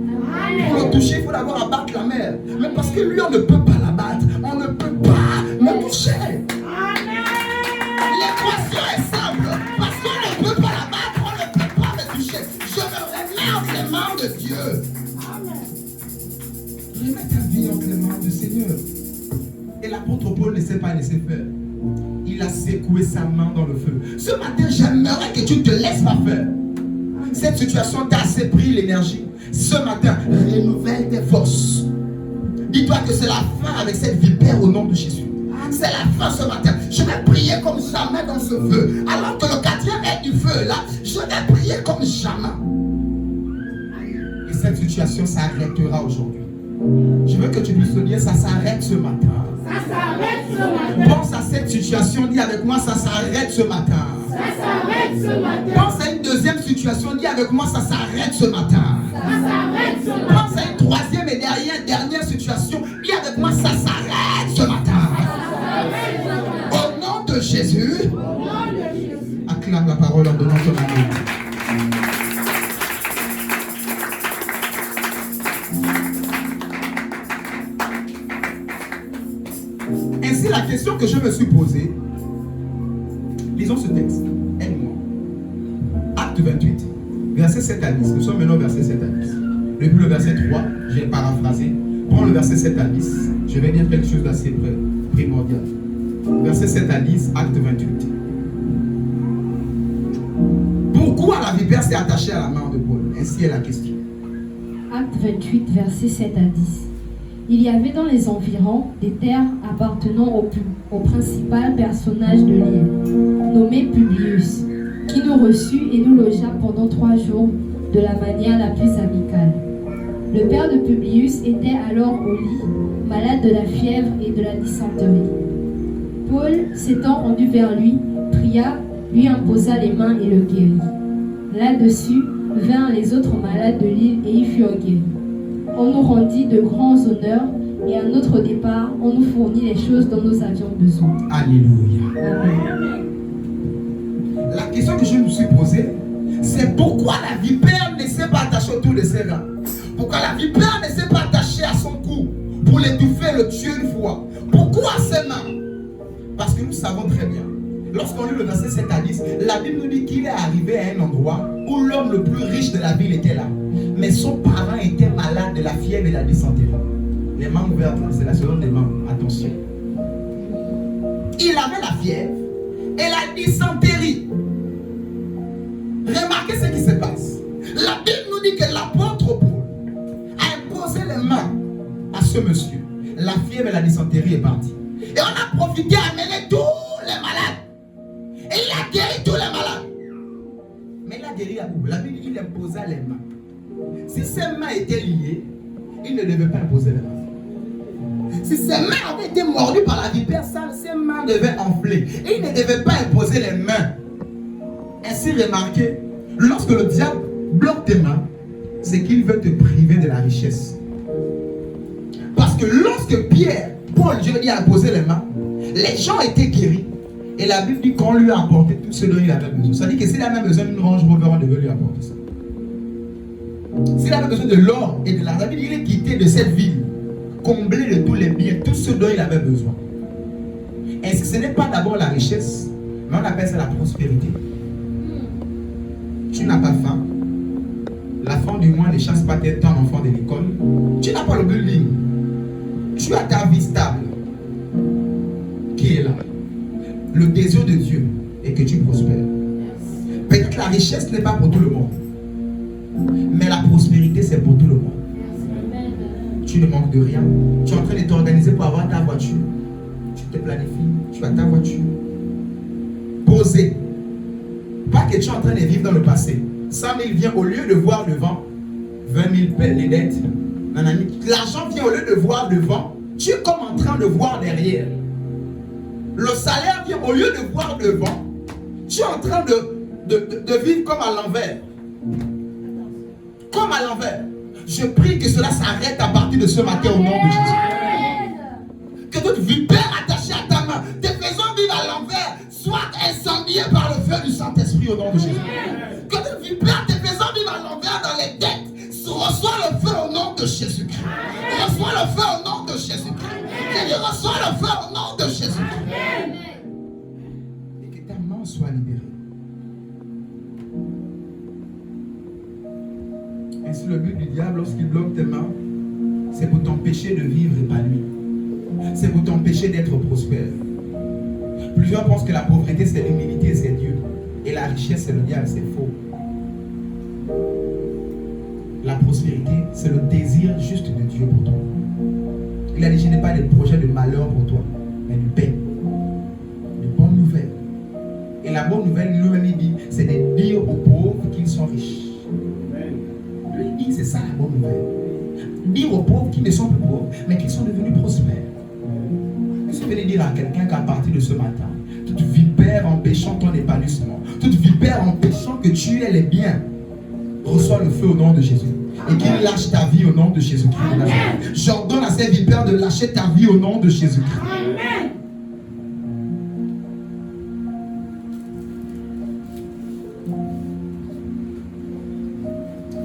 Pour le toucher, il faut d'abord abattre la mère. Mais parce que lui, on ne peut pas l'abattre, on ne peut pas me toucher. L'équation est simple, parce qu'on ne peut pas l'abattre, on ne peut pas me toucher. Je me remets entre les mains de Dieu. Dieu. Amen. Remets ta vie entre les mains du Seigneur. Et l'apôtre Paul ne s'est pas laissé faire. Il a secoué sa main dans le feu. Ce matin, j'aimerais que tu ne te laisses pas faire. Cette situation t'a assez pris l'énergie. Ce matin, renouvelle tes forces. Dis-toi que c'est la fin avec cette vipère au nom de Jésus. C'est la fin ce matin. Je vais prier comme jamais dans ce feu. Alors que le quatrième est du feu là, je vais prier comme jamais. Et cette situation s'arrêtera aujourd'hui. Je veux que tu puisses te dire, ça s'arrête ce matin. Ça s'arrête ce matin. Pense à cette situation, dis avec moi, ça s'arrête ce matin. Ça s'arrête ce matin. Pense à une deuxième situation, dis avec moi, ça s'arrête ce matin. Ça s'arrête ce matin. Pense à une troisième et dernière situation, dis avec moi, ça s'arrête ce matin. Au nom de Jésus, Au nom de Jésus. acclame la parole en donnant ton amour. Ainsi, la question que je me suis posée, lisons ce texte, aide-moi. Acte 28, verset 7 à 10. Nous sommes maintenant au verset 7 à 10. Depuis le verset 3, j'ai paraphrasé. Prends le verset 7 à 10. Je vais dire quelque chose d'assez primordial. Verset 7 à 10, acte 28. Pourquoi la vipère s'est attachée à la main de Paul? Ainsi est la question. Acte 28, versets 7 à 10. Il y avait dans les environs des terres appartenant au principal personnage de l'île, nommé Publius, qui nous reçut et nous logea pendant 3 jours de la manière la plus amicale. Le père de Publius était alors au lit, malade de la fièvre et de la dysenterie. Paul, s'étant rendu vers lui, pria, lui imposa les mains et le guérit. Là-dessus vinrent les autres malades de l'île et y furent guéris. On nous rendit de grands honneurs et à notre départ, on nous fournit les choses dont nous avions besoin. Alléluia. Amen. La question que je me suis posée, c'est pourquoi la vipère ne s'est pas attachée autour de ses reins? Pourquoi la vipère ne s'est pas attachée à son cou pour l'étouffer, le tuer une fois? Pourquoi ses mains? Parce que nous savons très bien, lorsqu'on lit le verset 7 à 10, la Bible nous dit qu'il est arrivé à un endroit où l'homme le plus riche de la ville était là. Mais son parent était malade de la fièvre et de la dysenterie. Les mains ouvertes, c'est la seconde des mains. Attention. Il avait la fièvre et la dysenterie. Remarquez ce qui se passe. La Bible nous dit que l'apôtre Paul a imposé les mains à ce monsieur. La fièvre et la dysenterie est partie. Et on a profité à amener tous les malades. Et il a guéri tous les malades. Mais il a guéri à où? La Bible dit qu'il imposa les mains. Si ses mains étaient liées, il ne devait pas imposer les mains. Si ses mains avaient été mordues par la vipère sale, ses mains devaient enfler. Et il ne devait pas imposer les mains. Ainsi, remarquez, lorsque le diable bloque tes mains, c'est qu'il veut te priver de la richesse. Parce que lorsque Paul, je veux dire, a posé les mains, les gens étaient guéris. Et la Bible dit qu'on lui a apporté tout ce dont il avait besoin. Ça dit que s'il avait besoin d'une Range Rover, on devait lui apporter ça. S'il avait besoin de l'or et de l'argent, la Bible dit qu'il est quitté de cette ville, comblé de tous les biens, tout ce dont il avait besoin. Et ce n'est pas d'abord la richesse, mais on appelle ça la prospérité. Tu n'as pas faim. La faim du mois ne chasse pas ton enfant de l'école. Tu n'as pas le building. Tu as ta vie stable qui est là. Le désir de Dieu est que tu prospères. Peut-être la richesse n'est pas pour tout le monde, mais la prospérité c'est pour tout le monde. Tu ne manques de rien. Tu es en train de t'organiser pour avoir ta voiture. Tu te planifies, tu as ta voiture. Posé. Pas que tu es en train de vivre dans le passé. 100 000 vient au lieu de voir devant, 20 000 paient les dettes. L'argent vient au lieu de voir devant, tu es comme en train de voir derrière. Le salaire vient au lieu de voir devant, tu es en train de vivre comme à l'envers. Comme à l'envers. Je prie que cela s'arrête à partir de ce matin au nom de Jésus. Que toute vipère attachée à ta main, te faisant vivre à l'envers, soit incendiée par le feu du Saint-Esprit au nom de Jésus. Que toute vipère te faisant vivre à l'envers dans les têtes, reçois le feu au nom de Jésus-Christ. Reçois le feu au nom de Jésus-Christ. Et reçois le feu au nom de Jésus-Christ. Et que ta main soit libérée. Ainsi le but du diable diable, lorsqu'il bloque tes mains, c'est pour t'empêcher de vivre épanoui. C'est pour t'empêcher d'être prospère. Plusieurs pensent que la pauvreté, c'est l'humilité, c'est Dieu. Et la richesse, c'est le diable, c'est faux. La prospérité, c'est le désir juste de Dieu pour toi. Il a dit, je n'ai pas des projets de malheur pour toi, mais de paix, de bonnes nouvelles. Et la bonne nouvelle, lui-même, il dit, c'est de dire aux pauvres qu'ils sont riches. Lui, il dit, c'est ça la bonne nouvelle. Dire aux pauvres qu'ils ne sont plus pauvres, mais qu'ils sont devenus prospères. Je suis venu dire à quelqu'un qu'à partir de ce matin, toute vipère empêchant ton épanouissement, toute vipère empêchant que tu aies les biens, reçois le feu au nom de Jésus. Et qu'il lâche ta vie au nom de Jésus-Christ. J'ordonne à ces vipères de lâcher ta vie au nom de Jésus-Christ. Amen.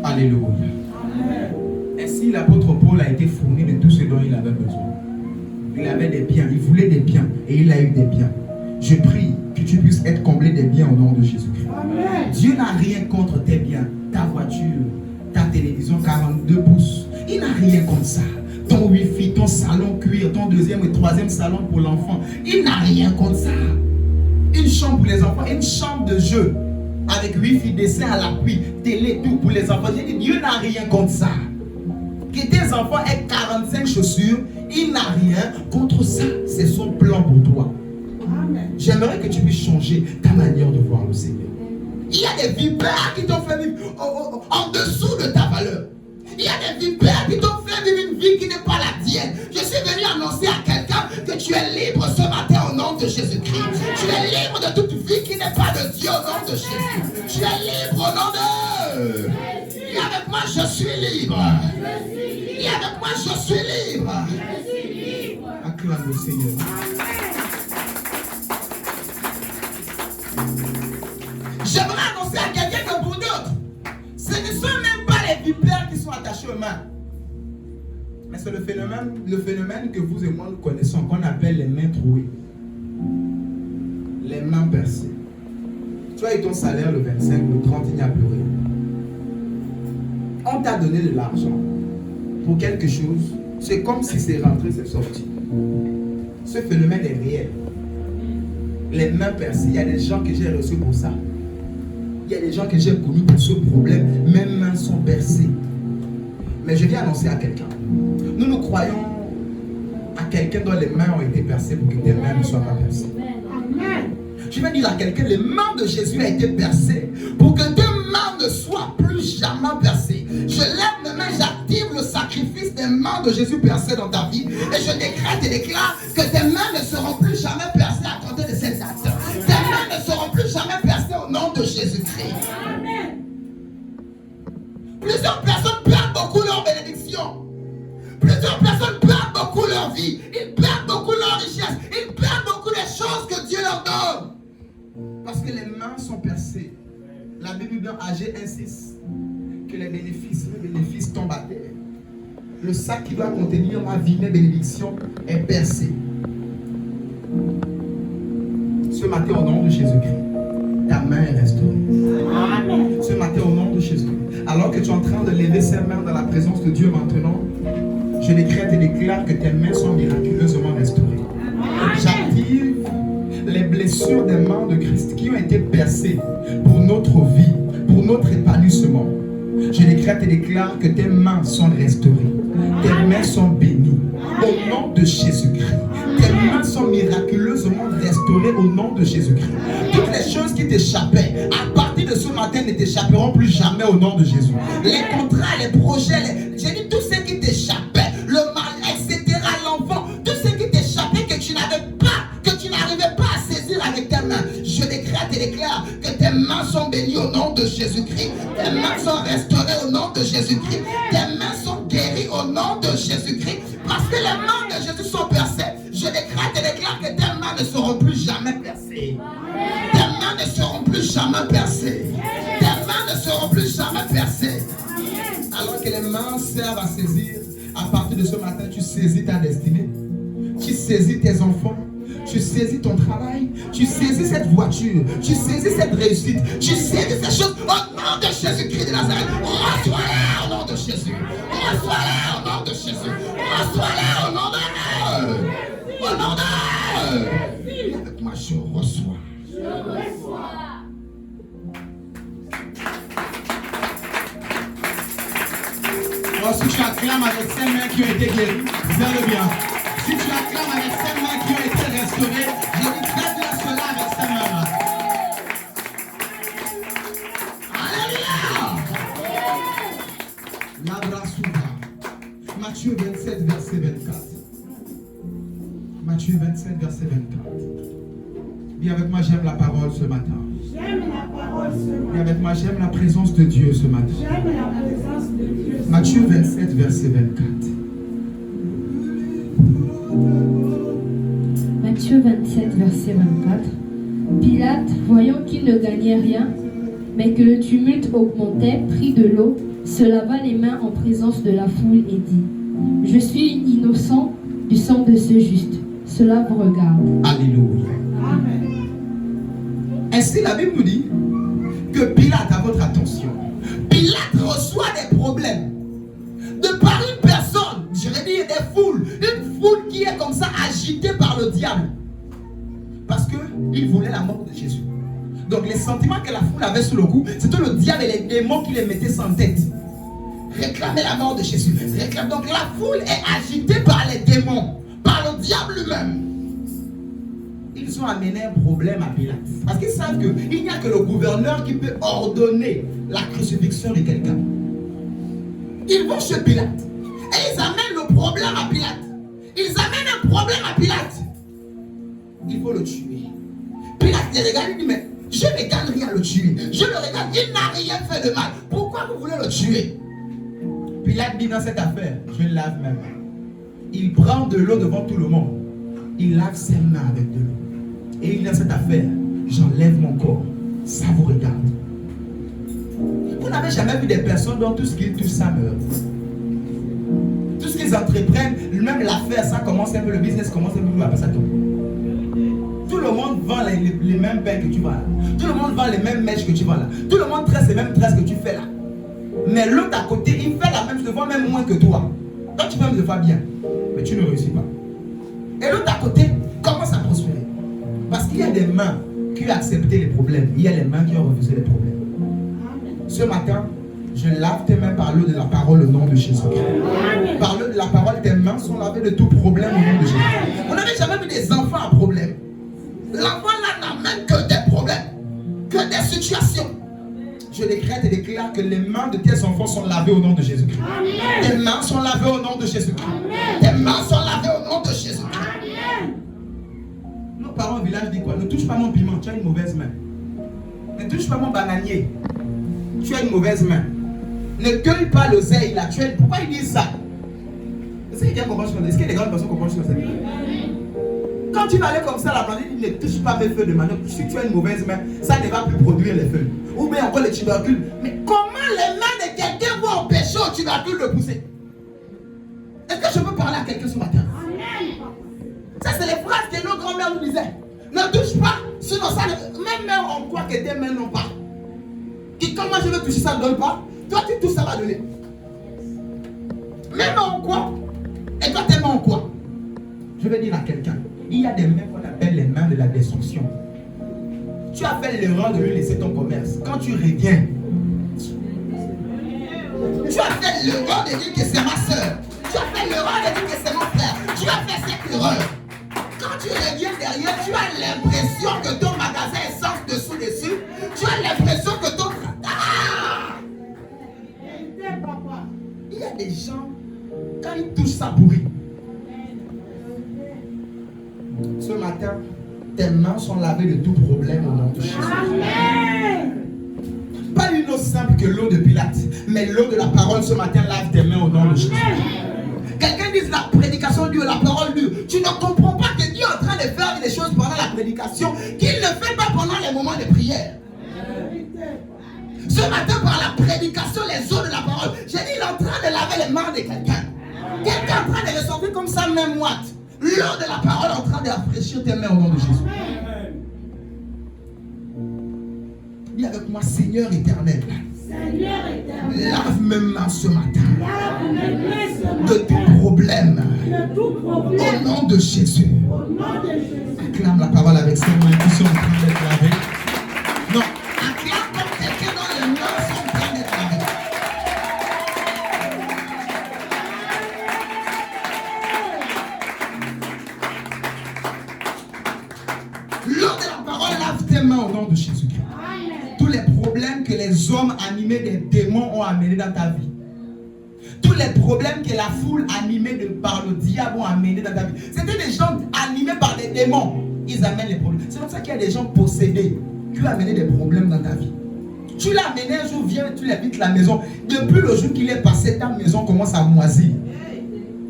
Alléluia. Ainsi, l'apôtre Paul a été fourni de tout ce dont il avait besoin. Il avait des biens, il voulait des biens et il a eu des biens. Je prie que tu puisses être comblé des biens au nom de Jésus-Christ. Dieu n'a rien contre tes biens, ta voiture, ta télévision 42 pouces. Il n'a rien contre ça. Ton wifi, ton salon cuir, ton deuxième et troisième salon pour l'enfant. Il n'a rien contre ça. Une chambre pour les enfants, une chambre de jeu avec wifi, dessin à l'appui, télé, tout pour les enfants. J'ai dit, Dieu n'a rien contre ça. Que tes enfants aient 45 chaussures, il n'a rien contre ça. C'est son plan pour toi. J'aimerais que tu puisses changer ta manière de voir le Seigneur. Il y a des vipères qui t'ont fait vivre en dessous de ta valeur. Il y a des vipères qui t'ont fait vivre une vie qui n'est pas la tienne. Je suis venu annoncer à quelqu'un que tu es libre ce matin au nom de Jésus-Christ. Tu es libre de toute vie qui n'est pas de Dieu au nom de Jésus. Tu es libre au nom de... Et avec moi, je suis libre. Et avec moi, je suis libre. Acclame le Seigneur. J'aimerais annoncer à quelqu'un que pour d'autres, ce ne sont même pas les vipères qui sont attachées aux mains. Mais c'est le phénomène que vous et moi nous connaissons, qu'on appelle les mains trouées. Les mains percées. Tu as eu ton salaire le 25, le 30, il n'y a plus rien. On t'a donné de l'argent pour quelque chose. C'est comme si c'est rentré, c'est sorti. Ce phénomène est réel. Les mains percées, il y a des gens que j'ai reçus pour ça. Il y a des gens que j'ai connus pour ce problème. Mes mains sont percées. Mais je viens annoncer à quelqu'un. Nous croyons à quelqu'un dont les mains ont été percées pour que tes mains ne soient pas percées. Amen. Je vais dire à quelqu'un, les mains de Jésus ont été percées pour que tes mains ne soient plus jamais percées. Je lève mes mains, j'active le sacrifice des mains de Jésus percées dans ta vie. Et je décrète et déclare que tes mains ne seront plus jamais percées à compter de cette date. Tes mains ne seront plus jamais percées au nom de Jésus-Christ. Amen. Plusieurs personnes perdent beaucoup leur bénédiction. Plusieurs personnes perdent beaucoup leur vie. Ils perdent beaucoup leur richesse. Ils perdent beaucoup des choses que Dieu leur donne. Parce que les mains sont percées. La Bible dans AG 1:6 que les bénéfices tombent à terre. Le sac qui doit contenir ma vie, mes bénédictions est percé. Ce matin, au nom de Jésus-Christ, ta main est restaurée. Amen. Ce matin, au nom de Jésus, alors que tu es en train de lever ses mains dans la présence de Dieu maintenant, je décrète et déclare que tes mains sont miraculeusement restaurées. J'active les blessures des mains de Christ qui ont été percées pour notre vie, pour notre épanouissement. Je décrète et déclare que tes mains sont restaurées. Tes mains sont bénies. Au nom de Jésus-Christ. Tes mains sont miraculeusement restaurées au nom de Jésus-Christ. Toutes les choses qui t'échappaient, à partir de ce matin, ne t'échapperont plus jamais au nom de Jésus. Les contrats, les projets, j'ai dit tout ce qui t'échappait, le mal, etc., l'enfant, tout ce qui t'échappait que tu n'avais pas, que tu n'arrivais pas à saisir avec tes mains. Je décrète et déclare que tes mains sont bénies au nom de Jésus-Christ. Tes mains sont restaurées au nom de Jésus-Christ. Tes mains sont guéries au nom de Jésus-Christ. Parce que les mains de Jésus sont percées. Je décrète et déclare que tes mains ne seront plus jamais percées. Tes mains ne seront plus jamais percées. Tes mains ne seront plus jamais percées. Alors que les mains servent à saisir, à partir de ce matin, tu saisis ta destinée. Tu saisis tes enfants. Tu saisis ton travail, tu saisis cette voiture, tu saisis cette réussite, tu saisis ces choses au nom de Jésus-Christ de Nazareth. Reçois-la au nom de Jésus. Reçois-la au nom de Jésus. Reçois-la au nom de... Au nom de... Avec moi, je reçois. Je reçois. Oh, si tu acclames avec ces mains qui ont été guéries, fais-le bien. Si tu acclames avec ces mains qui ont été restaurées, je dis fais-le cela avec ces mains-là. Alléluia. L'abrasouba. Matthieu 27, verset 24. Matthieu 27, verset 24. Dis avec moi, j'aime la parole ce matin. J'aime la parole ce matin. Dis avec moi, j'aime la présence de Dieu ce matin. J'aime la présence de Dieu. Matthieu 27, verset 24. Matthieu 27, verset 24. Pilate, voyant qu'il ne gagnait rien, mais que le tumulte augmentait, prit de l'eau, se lava les mains en présence de la foule et dit: Je suis innocent du sang de ce juste. Cela vous regarde. Alléluia. Amen. Ainsi, la Bible nous dit que Pilate, à votre attention, Pilate reçoit des problèmes de par une personne, je vais dire des foules, une foule qui est comme ça agitée par le diable. Parce qu'il voulait la mort de Jésus. Donc les sentiments que la foule avait sous le cou, c'était le diable et les démons qui les mettaient sans tête. Réclamer la mort de Jésus. Donc la foule est agitée par les démons, par le diable lui-même. Ils ont amené un problème à Pilate. Parce qu'ils savent qu'il n'y a que le gouverneur qui peut ordonner la crucifixion de quelqu'un. Ils vont chez Pilate. Et ils amènent le problème à Pilate. Ils amènent un problème à Pilate. Il faut le tuer. Pilate les regarde et dit: mais je ne gagne rien à le tuer. Je le regarde, il n'a rien fait de mal. Pourquoi vous voulez le tuer? Pilate dit: dans cette affaire, je lave mes mains. Il prend de l'eau devant tout le monde. Il lave ses mains avec de l'eau. Et il dit: dans cette affaire, j'enlève mon corps. Ça vous regarde. Vous n'avez jamais vu des personnes dont tout ce qu'ils touchent, ça meurt. Tout ce qu'ils entreprennent, même l'affaire, ça commence un peu, le business commence un peu, après ça tombe. Tout le monde vend les mêmes pains que tu vends là. Tout le monde vend les mêmes mèches que tu vends là. Tout le monde tresse les mêmes tresses que tu fais là. Mais l'autre à côté, il fait la même chose, vend même moins que toi. Toi, tu fais même de fois bien, mais tu ne réussis pas. Et l'autre à côté commence à prospérer. Parce qu'il y a des mains qui ont accepté les problèmes. Il y a les mains qui ont refusé les problèmes. Ce matin, je lave tes mains par l'eau de la parole au nom de Jésus-Christ. Par l'eau de la parole, tes mains sont lavées de tout problème au nom de Jésus. Vous n'avez jamais vu des enfants à problème. L'enfant là n'amène que des problèmes, que des situations. Je décrète et déclare que les mains de tes enfants sont lavées au nom de Jésus-Christ. Tes mains sont lavées au nom de Jésus-Christ. Tes mains sont lavées au nom de Jésus-Christ. Nos parents au village disent quoi? Ne touche pas mon piment, tu as une mauvaise main. Ne touche pas mon bananier, tu as une mauvaise main. Ne cueille pas l'oseille là, tu as... Pourquoi ils disent ça? Est-ce qu'il y a des grandes personnes qui comprennent ce que c'est? Quand tu vas aller comme ça, la planète dit: ne touche pas mes feuilles de manioc. Si tu as une mauvaise main, ça ne va plus produire les feuilles. Ou bien encore les tubercules. Mais comment les mains de quelqu'un vont empêcher aux tubercules de pousser? Est-ce que je peux parler à quelqu'un ce matin? Ça, c'est les phrases que nos grands-mères nous disaient. Ne touche pas, sinon ça ne... Même main en quoi que tes mains n'ont pas. Et quand moi je veux toucher, ça ne donne pas. Toi, tu touches, ça va donner. Même en quoi? Et toi, tes mains en quoi? Je vais dire à quelqu'un: il y a des mains qu'on appelle les mains de la destruction. Tu as fait l'erreur de lui laisser ton commerce. Quand tu reviens, tu as fait l'erreur de dire que c'est ma soeur. Tu as fait l'erreur de dire que c'est mon frère. Tu as fait cette erreur. Quand tu reviens derrière, tu as l'impression que ton magasin est sans dessous. Tu as l'impression que ton... Ah! Il y a des gens, quand ils touchent, ça pourrit. Ce matin, tes mains sont lavées de tout problème au nom de Jésus. Amen. Pas une eau simple que l'eau de Pilate, mais l'eau de la parole ce matin lave tes mains au nom de Jésus. Quelqu'un dit la prédication dure, la parole dure. Tu ne comprends pas que Dieu est en train de faire des choses pendant la prédication qu'il ne fait pas pendant les moments de prière. Ce matin, par la prédication, les eaux de la parole, j'ai dit, il est en train de laver les mains de quelqu'un. Quelqu'un est en train de ressortir comme ça, même moite. L'eau de la parole est en train de rafraîchir tes mains au nom de Jésus. Dis avec moi, Seigneur éternel. Seigneur éternel. Lave mes mains ce matin. Lave mes mains ce matin. De tout problème. De tout problème. Au nom de Jésus. Au nom de Jésus. Acclame la parole avec ses mains qui sont en train d'être lavées. Non, acclame comme quelqu'un dont les mains sont en train d'être lavées. L'eau de la parole lave tes mains au nom de Jésus-Christ. Tous les problèmes que les hommes animés des démons ont amenés dans ta vie. Tous les problèmes que la foule animée par le diable ont amenés dans ta vie. C'était des gens animés par des démons. Ils amènent les problèmes. C'est comme ça qu'il y a des gens possédés qui ont amené des problèmes dans ta vie. Tu l'as amené un jour, viens, tu l'habites la maison. Depuis le jour qu'il est passé, ta maison commence à moisir.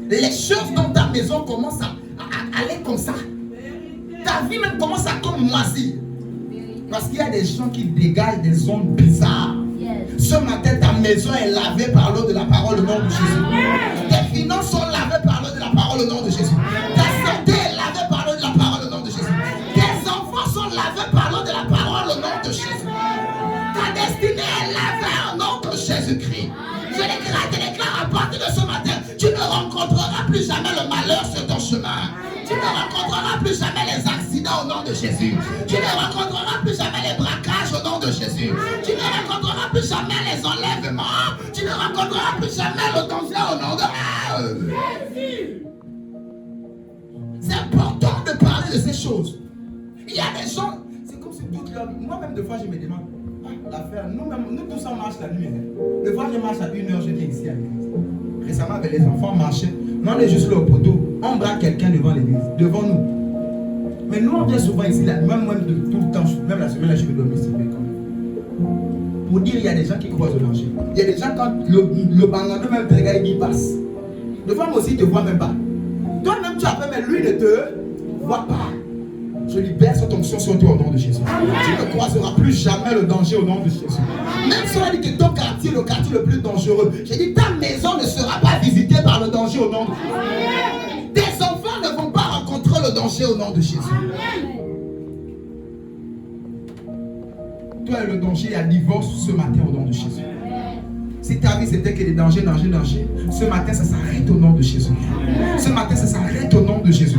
Les choses dans ta maison commencent à aller comme ça. Ta vie même commence à comme moisir. Parce qu'il y a des gens qui dégagent des ondes bizarres. Ce matin, ta maison est lavée par l'eau de la parole au nom de Jésus. Tes finances sont lavées par l'eau de la parole au nom de Jésus. Ta santé est lavée par l'eau de la parole au nom de Jésus. Tes enfants sont lavés par l'eau de la parole au nom de Jésus. Ta destinée est lavée au nom de Jésus-Christ. Je déclare à partir de ce matin, tu ne rencontreras plus jamais le malheur sur ton chemin. Tu ne rencontreras plus jamais les accidents au nom de Jésus. Tu ne rencontreras plus jamais les braquages au nom de Jésus. Tu ne rencontreras plus jamais les enlèvements. Tu ne rencontreras plus jamais le danger au nom de Jésus. C'est important de parler de ces choses. Il y a des gens, c'est comme si toute leur vie, moi-même des fois je me demande, l'affaire, nous tous on marche la nuit. Des fois je marche à 1h, je viens ici à l'église. Récemment avec les enfants, on marchait. Nous on est juste là au poteau, on braque quelqu'un devant l'église, devant nous. Mais nous on vient souvent ici, là, même moi tout le temps, même la semaine là je vais dormir ici. Pour dire il y a des gens qui croisent au danger. Il y a des gens quand le bangando même te regarde, il passe. Devant moi aussi il ne te voit même pas. Toi-même tu appelles, mais lui ne te voit pas. Je libère cette onction sur toi au nom de Jésus. Tu ne croiseras plus jamais le danger au nom de Jésus. Même si on a dit que ton quartier est le quartier le plus dangereux, j'ai dit ta maison ne sera pas visitée par le danger au nom de Jésus. Tes enfants ne vont pas rencontrer le danger au nom de Jésus. Toi et le danger, il y a divorce ce matin au nom de Jésus. Si ta vie c'était que des dangers, ce matin ça s'arrête au nom de Jésus. Ce matin ça s'arrête au nom de Jésus.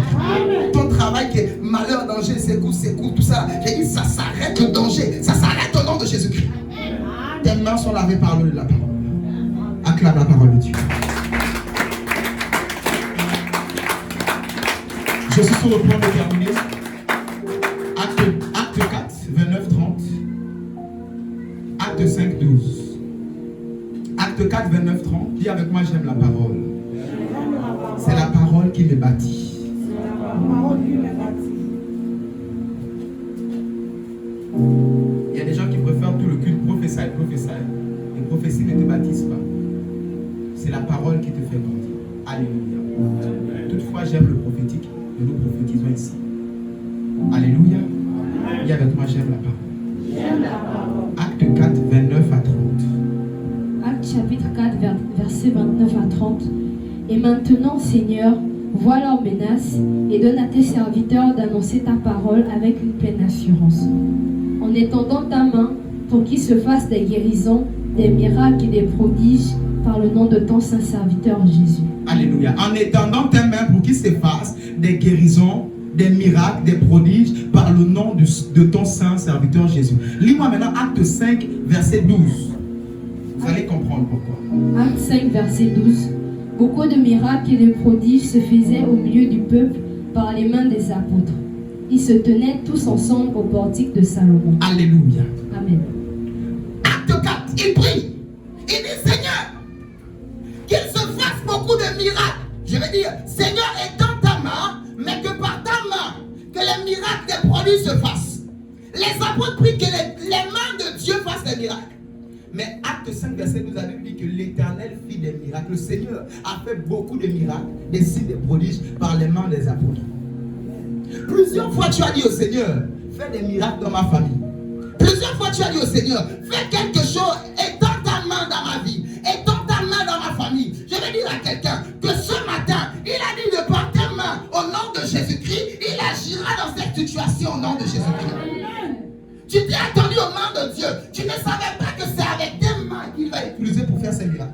Ton travail qui est malheur, danger, secours, tout ça, j'ai dit ça s'arrête le danger, ça s'arrête au nom de Jésus-Christ. Tes mains sont lavées par l'eau de la parole. Acclame la parole de Dieu. Je suis sur le point de terminer. Acte 4, 29, 30. Acte 5, 12. Acte 4, 29, 30. Dis avec moi, j'aime la parole. C'est la parole qui me bâtit. Il y a des gens qui préfèrent tout le culte, prophétie. Les prophéties ne te bâtissent pas. C'est la parole qui te fait grandir. Alléluia. Toutefois, j'aime le prophétique et nous prophétisons ici. Alléluia. Dis avec moi, j'aime la parole. Acte 4, 29 à 30. Acte chapitre 4, versets 29 à 30. Et maintenant, Seigneur, vois leurs menaces et donne à tes serviteurs d'annoncer ta parole avec une pleine assurance. En étendant ta main pour qu'il se fasse des guérisons, des miracles et des prodiges par le nom de ton saint serviteur Jésus. Alléluia. En étendant tes mains pour qu'il se fasse des guérisons, des miracles, des prodiges par le nom de ton saint serviteur Jésus. Lis-moi maintenant Acte 5, verset 12. Vous allez comprendre pourquoi. Acte 5, verset 12. Beaucoup de miracles et de prodiges se faisaient au milieu du peuple par les mains des apôtres. Ils se tenaient tous ensemble au portique de Salomon. Alléluia. Amen. Acte 4, il prie. Il dit Seigneur, qu'il se fasse beaucoup de miracles. Je veux dire, Seigneur, étends ta main, mais que par ta main, que les miracles des prodiges se fassent. Les apôtres prient que les mains de Dieu fassent des miracles. Mais Acte 5, verset 12 a dit que l'Éternel fit des miracles. Le Seigneur a fait beaucoup de miracles, des signes, des prodiges par les mains des apôtres. Plusieurs fois tu as dit au Seigneur, fais des miracles dans ma famille. Plusieurs fois tu as dit au Seigneur, fais quelque chose, étends ta main dans ma vie, étends ta main dans ma famille. Je vais dire à quelqu'un que ce matin, il a dit de par tes mains, au nom Jésus-Christ, il agira dans cette situation au nom de Jésus-Christ. Tu t'es attendu aux mains de Dieu. Tu ne savais pas que c'est avec tes mains qu'il va utiliser pour faire ses miracles.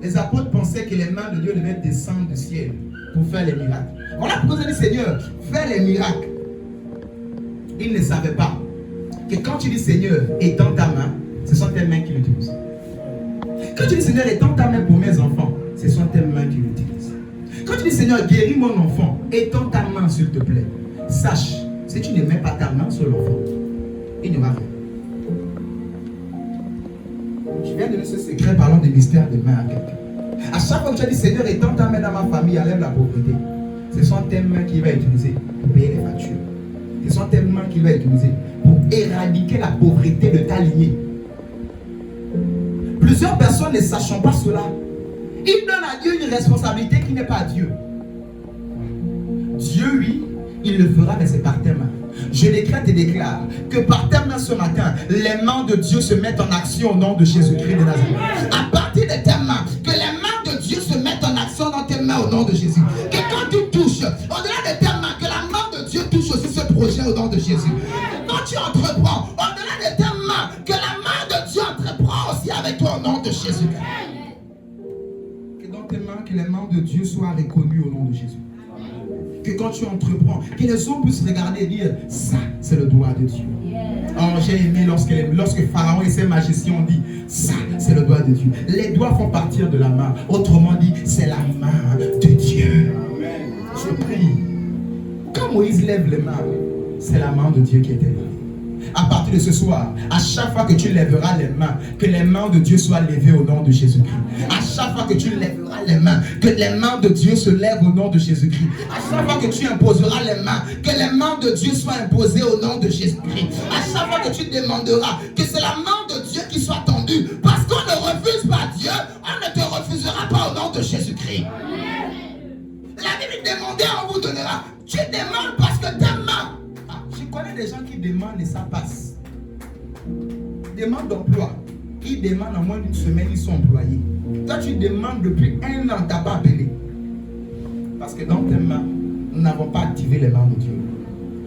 Les apôtres pensaient que les mains de Dieu devaient descendre du ciel pour faire les miracles. Voilà pourquoi ils ont dit, Seigneur, fais les miracles. Ils ne savaient pas que quand tu dis, Seigneur, étends ta main, ce sont tes mains qui l'utilisent. Quand tu dis, Seigneur, étends ta main pour mes enfants, ce sont tes mains qui l'utilisent. Quand tu dis, Seigneur, guéris mon enfant, étends ta main, s'il te plaît. Sache, si tu ne mets pas ta main sur l'enfant, il n'y aura rien. Je viens de donner ce secret parlant des mystères des mains à quelqu'un. À chaque fois que tu as dit, Seigneur, étends ta main dans ma famille, enlève la pauvreté, ce sont tes mains qu'il va utiliser pour payer les factures. Ce sont tes mains qu'il va utiliser pour éradiquer la pauvreté de ta lignée. Plusieurs personnes ne sachant pas cela, ils donnent à Dieu une responsabilité qui n'est pas à Dieu. Dieu, oui, il le fera, mais c'est par tes mains. Je décrète et déclare que par tes mains ce matin, les mains de Dieu se mettent en action au nom de Jésus-Christ de Nazareth. À partir de tes mains, que les mains de Dieu se mettent en action dans tes mains au nom de Jésus. Que quand tu touches, au-delà de tes mains, que la main de Dieu touche aussi ce projet au nom de Jésus. Quand tu entreprends, au-delà de tes mains, que la main de Dieu entreprend aussi avec toi au nom de Jésus. Que dans tes mains, que les mains de Dieu soient reconnues au nom de Jésus. Que quand tu entreprends, que les hommes puissent regarder et dire, ça, c'est le doigt de Dieu. Oh, j'ai aimé lorsque Pharaon et ses magiciens ont dit, ça, c'est le doigt de Dieu. Les doigts font partir de la main. Autrement dit, c'est la main de Dieu. Je prie. Quand Moïse lève les mains, c'est la main de Dieu qui est élevée. À partir de ce soir, à chaque fois que tu lèveras les mains, que les mains de Dieu soient levées au nom de Jésus-Christ. À chaque fois que tu lèveras les mains, que les mains de Dieu se lèvent au nom de Jésus-Christ. À chaque fois que tu imposeras les mains, que les mains de Dieu soient imposées au nom de Jésus-Christ. À chaque fois que tu demanderas que c'est la main de Dieu qui soit tendue, parce qu'on ne refuse pas Dieu, on ne te refusera pas au nom de Jésus-Christ. La Bible demandait, on vous donnera. Tu demandes parce que tes mains. Je connais des gens qui demandent et ça passe. Demande d'emploi. Ils demandent en moins d'une semaine, ils sont employés. Toi, tu demandes depuis 1 an, tu n'as pas appelé. Parce que dans tes mains, nous n'avons pas activé les mains de Dieu.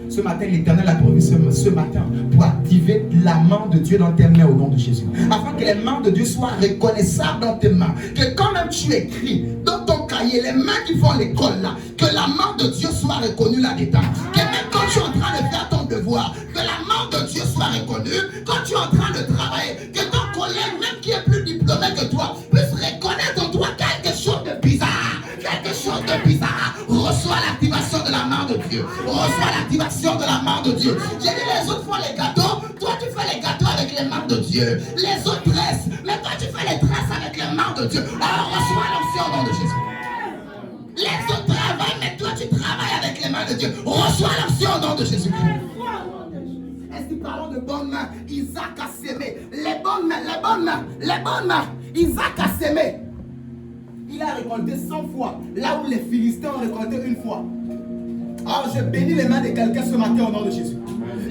Ce matin, l'Éternel a prévu ce matin pour activer la main de Dieu dans tes mains au nom de Jésus. Afin que les mains de Dieu soient reconnaissables dans tes mains. Que quand même tu écris dans ton cahier, les mains qui font l'école là, que la main de Dieu soit reconnue là-dedans. Que même quand tu es en train de faire ton devoir, que la main de Dieu soit reconnue. Quand tu es en train de travailler, que ton collègue, même qui est plus diplômé que toi, puisse reconnaître en toi quelque chose de bizarre. Quelque chose de bizarre. Reçois l'activation de la main de Dieu. Reçois l'activation de la main de Dieu. J'ai dit, les autres font les gâteaux. Toi, tu fais les gâteaux avec les mains de Dieu. Les autres tressent. Mais toi, tu fais les tresses avec les mains de Dieu. Alors, reçois l'onction au nom de Jésus. Les autres travaillent, mais toi, tu travailles avec les mains de Dieu. Reçois l'onction au nom de Jésus. Est-ce que parlons de bonnes mains? Isaac a sémé. Les bonnes mains, les bonnes mains, les bonnes mains. Isaac a sémé. Il a récolté 100 fois, là où les Philistins ont récolté 1 fois. Alors je bénis les mains de quelqu'un ce matin au nom de Jésus.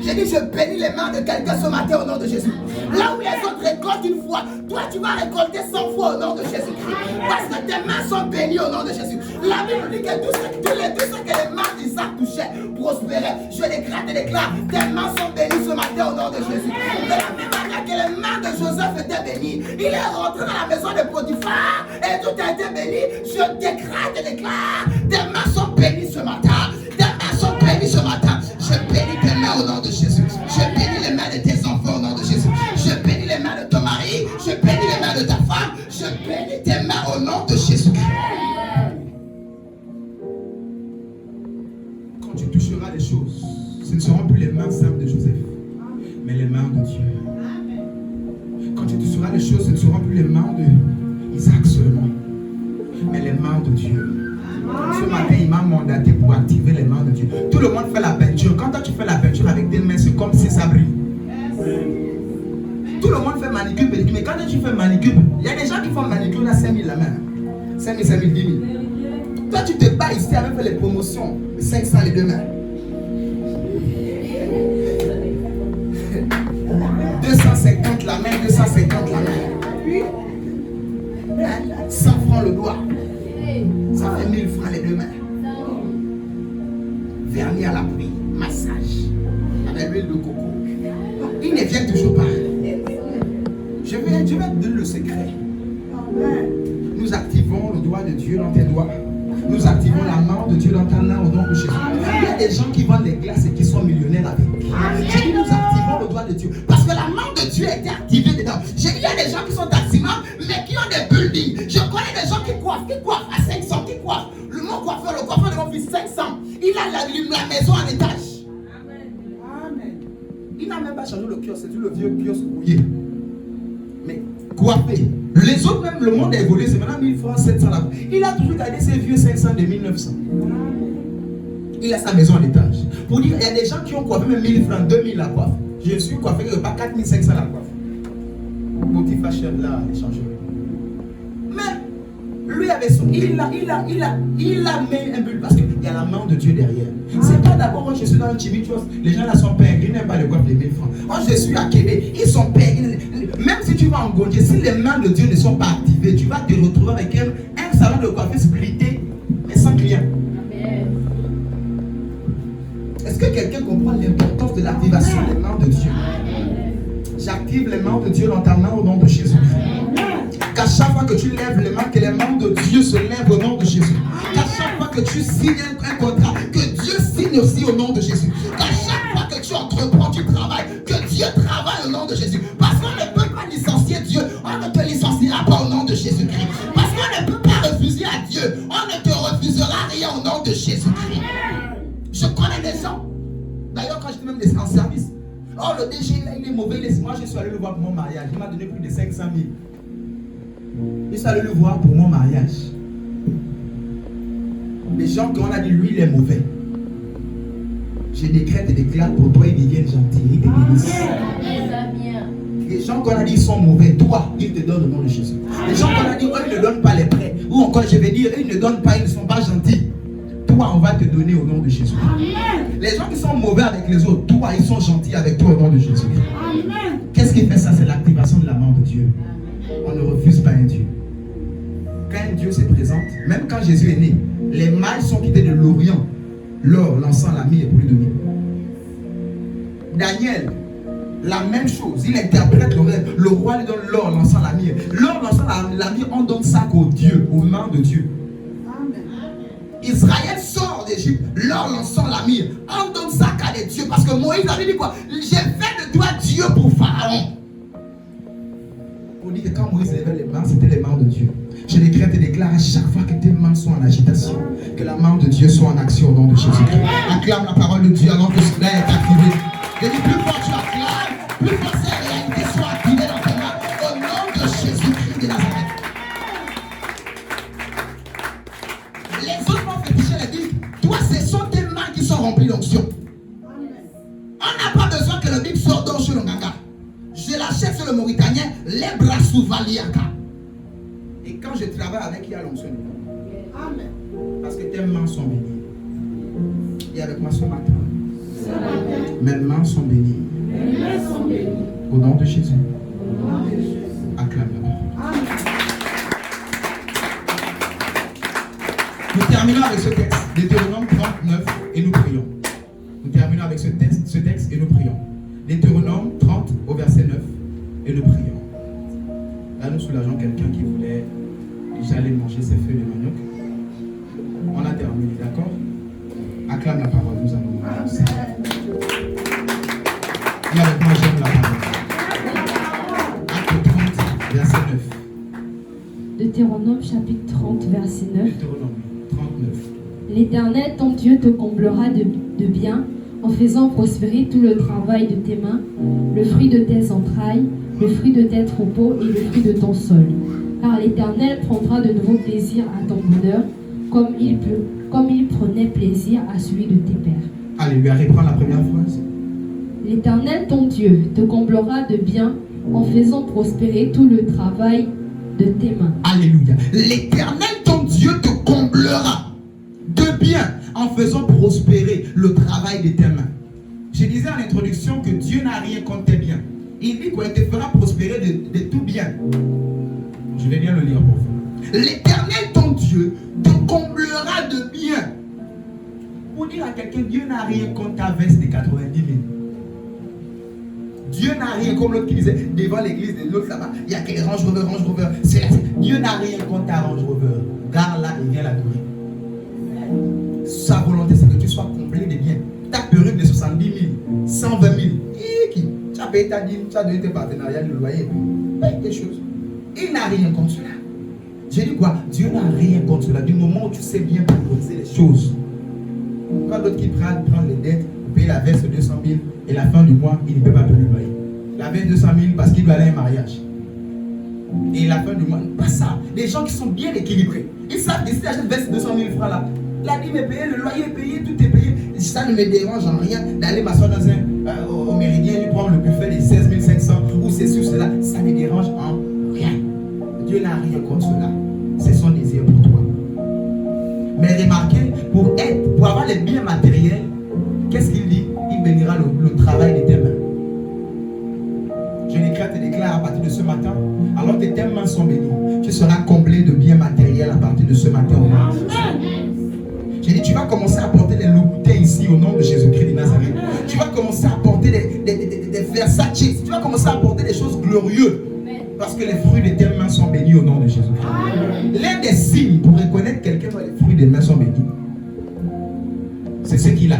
J'ai dit, je bénis les mains de quelqu'un ce matin au nom de Jésus. Là où les autres récoltent 1 fois, toi tu vas récolter 100 fois au nom de Jésus-Christ. Parce que tes mains sont bénies au nom de Jésus. La Bible dit que tout ce que les mains d'Isaac touchaient prospéraient. Je décrète et déclare, tes mains sont bénies ce matin au nom de Jésus. De la même manière que les mains de Joseph étaient bénies, il est rentré dans la maison de Potiphar et tout a été béni. Je décrète et déclare, tes mains sont bénies ce matin. Tes mains sont bénies ce matin. Je bénis tes mains au nom de Jésus. Je bénis les mains de tes enfants au nom de Jésus. Je bénis les mains de ton mari. Je bénis les mains de ta femme. Je bénis tes mains au nom de Jésus. Quand tu toucheras les choses, ce ne seront plus les mains simples de Joseph, mais les mains de Dieu. Quand tu toucheras les choses, ce ne seront plus les mains de Isaac seulement, mais les mains de Dieu. Ce matin, il m'a mandaté pour activer les mains de Dieu. Tout le monde fait la peinture. Quand toi, tu fais la peinture avec tes mains, c'est comme si ça brille. Tout le monde fait manicure, pédicure. Mais quand tu fais manicure, il y a des gens qui font manicure à 5 000 la main. 5 000, 5 000, 10 000. Toi, tu te bats ici avec les promotions. 500 les 2 mains. 250 la main, 250 la main. 100 francs le doigt. Ça fait 1000 francs les 2 mains. vernis à la pluie, massage, avec l'huile de coco. Il ne vient toujours pas. Je vais te donner le secret. Nous activons le doigt de Dieu dans tes doigts. Nous activons la main de Dieu dans ta main au nom de Jésus. Il y a des gens qui vendent des glaces et qui sont millionnaires avec. J'ai dit, nous activons le doigt de Dieu. Parce que la main de Dieu a été activée dedans. J'ai dit, il y a des gens qui sont taximans, mais qui ont des buildings. Je connais des gens qui coiffent à 500, qui coiffent. Le coiffeur de mon fils, 500. Il a la maison en étage. Amen. Il n'a même pas changé le kiosque, c'est le vieux kiosque rouillé. Mais coiffé. Les autres, même le monde a évolué, c'est maintenant 1000 francs, 700 là. Il a toujours gardé ses vieux 500 de 1900. Il a sa maison en étage. Pour dire, il y a des gens qui ont coiffé même 1000 francs, 2000 la coiffe. Je suis coiffé quelque part 4500 la coiffe. Petit fashion là, il change. Mais lui avait son. Il a mis un but parce qu'il y a la main de Dieu derrière. C'est pas d'abord moi je suis dans un chimichos, les gens là sont peints, ils n'aiment pas les coiffes les 1000 francs. Moi je suis à Québec, ils sont peints. Même si tu vas en Gondier, si les mains de Dieu ne sont pas activées, tu vas te retrouver avec un salon de coiffure splitté, mais sans client. Est-ce que quelqu'un comprend l'importance de l'activation des mains de Dieu? J'active les mains de Dieu dans ta main au nom de Jésus. Qu'à chaque fois que tu lèves les mains, que les mains de Dieu se lèvent au nom de Jésus. Qu'à chaque fois que tu signes un contrat, que Dieu signe aussi au nom de Jésus. Qu'à chaque fois que tu entreprends, tu travailles, que Dieu travaille au nom de Jésus. Parce qu'on ne peut pas licencier Dieu, on ne te licenciera pas au nom de Jésus-Christ. Parce qu'on ne peut pas refuser à Dieu, on ne te refusera rien au nom de Jésus-Christ. Je connais des gens. D'ailleurs, quand j'étais même en service, oh le DG là, il est mauvais, moi je suis allé le voir pour mon mariage. Il m'a donné plus de 500 000. Je suis allé le voir pour mon mariage. Les gens qu'on a dit lui il est mauvais. Je décrète et déclare pour toi, ils deviennent gentils, ils te bénissent. Les gens qu'on a dit ils sont mauvais, toi, ils te donnent au nom de Jésus. Les gens qu'on a dit, eux, ils ne donnent pas les prêts. Ou encore, je vais dire, eux, ils ne donnent pas, ils ne sont pas gentils. Toi, on va te donner au nom de Jésus. Les gens qui sont mauvais avec les autres, toi, ils sont gentils avec toi au nom de Jésus. Qu'est-ce qui fait ça? C'est l'activation de la main de Dieu. On ne refuse pas un Dieu. Quand un Dieu se présente, même quand Jésus est né, les mailles sont quittées de l'Orient. L'or, l'encens, la myrrhe pour lui donner. Daniel, la même chose. Il interprète le rêve. Le roi lui donne l'or, l'encens, la myrrhe. L'or, l'encens, la myrrhe, on donne ça qu'au Dieu, aux mains de Dieu. Israël sort d'Égypte, l'or, l'encens, la myrrhe. On donne ça qu'à des dieux. Parce que Moïse avait dit quoi? J'ai fait de toi Dieu pour Pharaon. On dit que quand Moïse levait les mains, c'était les mains de Dieu. Je décrète et déclare à chaque fois que tes mains sont en agitation, que la main de Dieu soit en action au nom de Jésus-Christ. Acclame la parole de Dieu alors que cela est activé. Je dis plus fort tu acclames, plus fort ces réalités soient activées dans tes mains au nom de Jésus-Christ de Nazareth. Les autres vont féticher et disent, toi ce sont tes mains qui sont remplies d'onction. On n'a pas besoin que le bib sorte dans sur le gaga. Je l'achète sur le Mauritanien, les bras sous Valiaka. Et quand je travaille avec, il y a l'onction. Amen. Parce que tes mains sont bénies. Et avec moi ce matin, mes mains sont bénies. Au nom de Jésus. Acclame-le. Nous terminons avec ce texte, Deutéronome 39, et nous prions. Nous terminons avec ce texte et nous prions. Deutéronome 30 au verset 9 et nous prions. Là, nous soulageons quelqu'un qui voulait déjà aller manger ses feuilles de manioc. On a terminé, d'accord? Acclame la parole, nous allons avancer. Et avec moi, j'aime la parole. Acte 30, verset 9. Deutéronome chapitre 30, verset 9. Deutéronome 39. L'Éternel, ton Dieu, te comblera de bien en faisant prospérer tout le travail de tes mains, le fruit de tes entrailles, le fruit de tes troupeaux et le fruit de ton sol. Car l'Éternel prendra de nouveau plaisir à ton bonheur, comme il prenait plaisir à celui de tes pères. Alléluia, reprends la première phrase. L'Éternel, ton Dieu, te comblera de bien en faisant prospérer tout le travail de tes mains. Alléluia. L'Éternel, ton Dieu, te comblera de bien en faisant prospérer le travail de tes mains. Je disais en introduction que Dieu n'a rien contre tes biens. Il dit qu'il te fera prospérer de tout bien. Je vais bien le lire pour vous. L'Éternel, ton Dieu, te comblera de bien. pour dire à quelqu'un, Dieu n'a rien contre ta veste de 90 000. Dieu n'a rien, comme l'autre qui disait, devant l'église de l'autre là-bas, il y a quel Range Rover. Dieu n'a rien contre ta Range Rover. Garde là et viens l'adorer. Sa volonté, c'est que tu sois comblé de biens. Ta perruque de 70 000, 120 000, tu as payé ta dîme, tu as donné tes partenariats, le loyer, paye des choses. Il n'a rien contre cela. J'ai dit quoi? Dieu n'a rien contre cela. Du moment où tu sais bien prioriser les choses. Quand l'autre qui prend les dettes, paye la veste de 200 000 et la fin du mois, il ne peut pas payer le loyer. La veste de 200 000 parce qu'il doit aller à un mariage. Et la fin du mois, pas ça. Des gens qui sont bien équilibrés. Ils savent que si tu achètes une veste de 200 000 francs là, la dîme est payée, le loyer est payé, tout est payé. Ça ne me dérange en rien d'aller m'asseoir dans au Méridien, lui prendre le buffet des 16 500 ou c'est sur cela. Ça ne dérange en rien. Dieu n'a rien contre cela. C'est son désir pour toi. Mais remarquez, pour avoir les biens matériels, qu'est-ce qu'il dit? Il bénira le travail de tes mains. Je déclare à partir de ce matin, alors que tes mains sont bénies, tu seras comblé de biens matériels à partir de ce matin. J'ai dit, tu vas commencer à porter des Louboutin ici au nom de Jésus-Christ de Nazareth. Tu vas commencer à porter des Versace. Tu vas commencer à porter des choses glorieuses. Parce que les fruits de tes mains sont bénis au nom de Jésus-Christ. L'un des signes pour reconnaître quelqu'un dont les fruits des mains sont bénis, c'est ce qu'il a.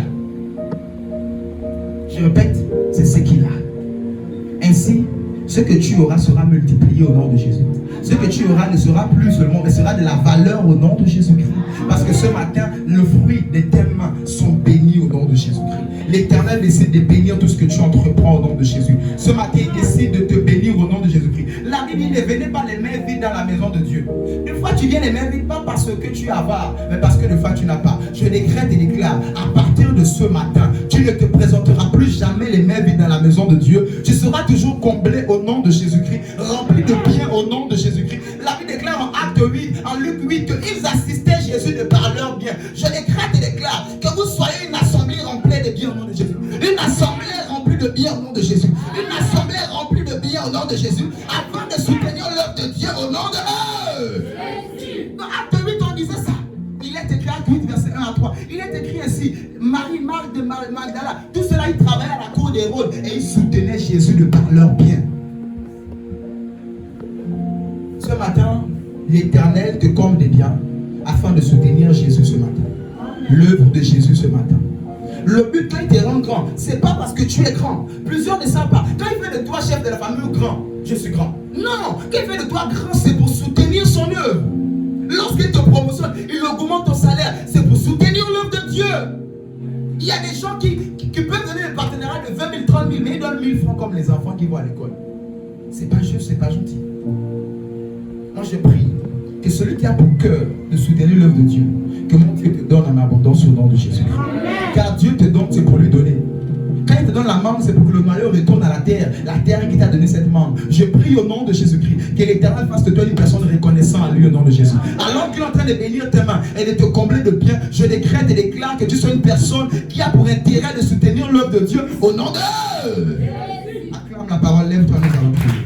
Je répète, c'est ce qu'il a. Ainsi, ce que tu auras sera multiplié au nom de Jésus. Ce que tu auras ne sera plus seulement, mais sera de la valeur au nom de Jésus-Christ. Parce que ce matin, le fruit de tes mains sont bénis au nom de Jésus-Christ. L'Éternel décide de bénir tout ce que tu entreprends au nom de Jésus. Ce matin, il décide de te bénir au nom de Jésus-Christ. La Bible dit, ne venez pas les mains vides dans la maison de Dieu. Une fois tu viens les mains vides, pas parce que tu as avare, mais parce que de fois tu n'as pas. Je décrète et déclare, à partir de ce matin, tu ne te présenteras plus jamais les mains vides dans la maison de Dieu. Tu seras toujours comblé au nom de Jésus-Christ, rempli de biens au nom de Jésus-Christ. La Bible déclare en Acte 8, en Luc 8, qu'ils assistaient Jésus de par leur bien. Je décrète et déclare que vous soyez une assemblée remplie de biens au nom de Jésus. Une assemblée remplie de biens au nom de Jésus. Une assemblée remplie de biens au nom de Jésus, afin de soutenir l'œuvre de Dieu au nom de Jésus. Dans Acte 8, on disait ça. Il est écrit, Acte 8, verset 1 à 3. Il est écrit ainsi, Marie, Marthe de Magdala, tout cela, ils travaillaient à la cour d'Hérode et ils soutenaient Jésus de par leur bien. Ce matin, l'Éternel te comble des biens afin de soutenir Jésus ce matin. L'œuvre de Jésus ce matin. Le but quand il te rend grand, c'est pas parce que tu es grand. Plusieurs ne savent pas. Quand il fait de toi chef de la famille ou grand, je suis grand. Non, quand il fait de toi grand, c'est pour soutenir son œuvre. Lorsqu'il te promotionne, il augmente ton salaire, c'est pour soutenir l'œuvre de Dieu. Il y a des gens qui peuvent donner un partenariat de 20 000, 30 000, mais ils donnent 1000 francs comme les enfants qui vont à l'école. C'est pas juste, c'est pas gentil. Moi je prie que celui qui a pour cœur de soutenir l'œuvre de Dieu, que mon Dieu te donne en abondance au nom de Jésus. Car Dieu te donne, c'est pour lui donner. Quand il te donne la manne, c'est pour que le noyau retourne à la terre qui t'a donné cette manne. Je prie au nom de Jésus-Christ que l'Éternel fasse de toi une personne reconnaissante à lui au nom de Jésus. Alors qu'il est en train de bénir tes mains et de te combler de biens, je décrète et déclare que tu sois une personne qui a pour intérêt de soutenir l'œuvre de Dieu au nom de... Acclame la parole, lève-toi, nous allons prier.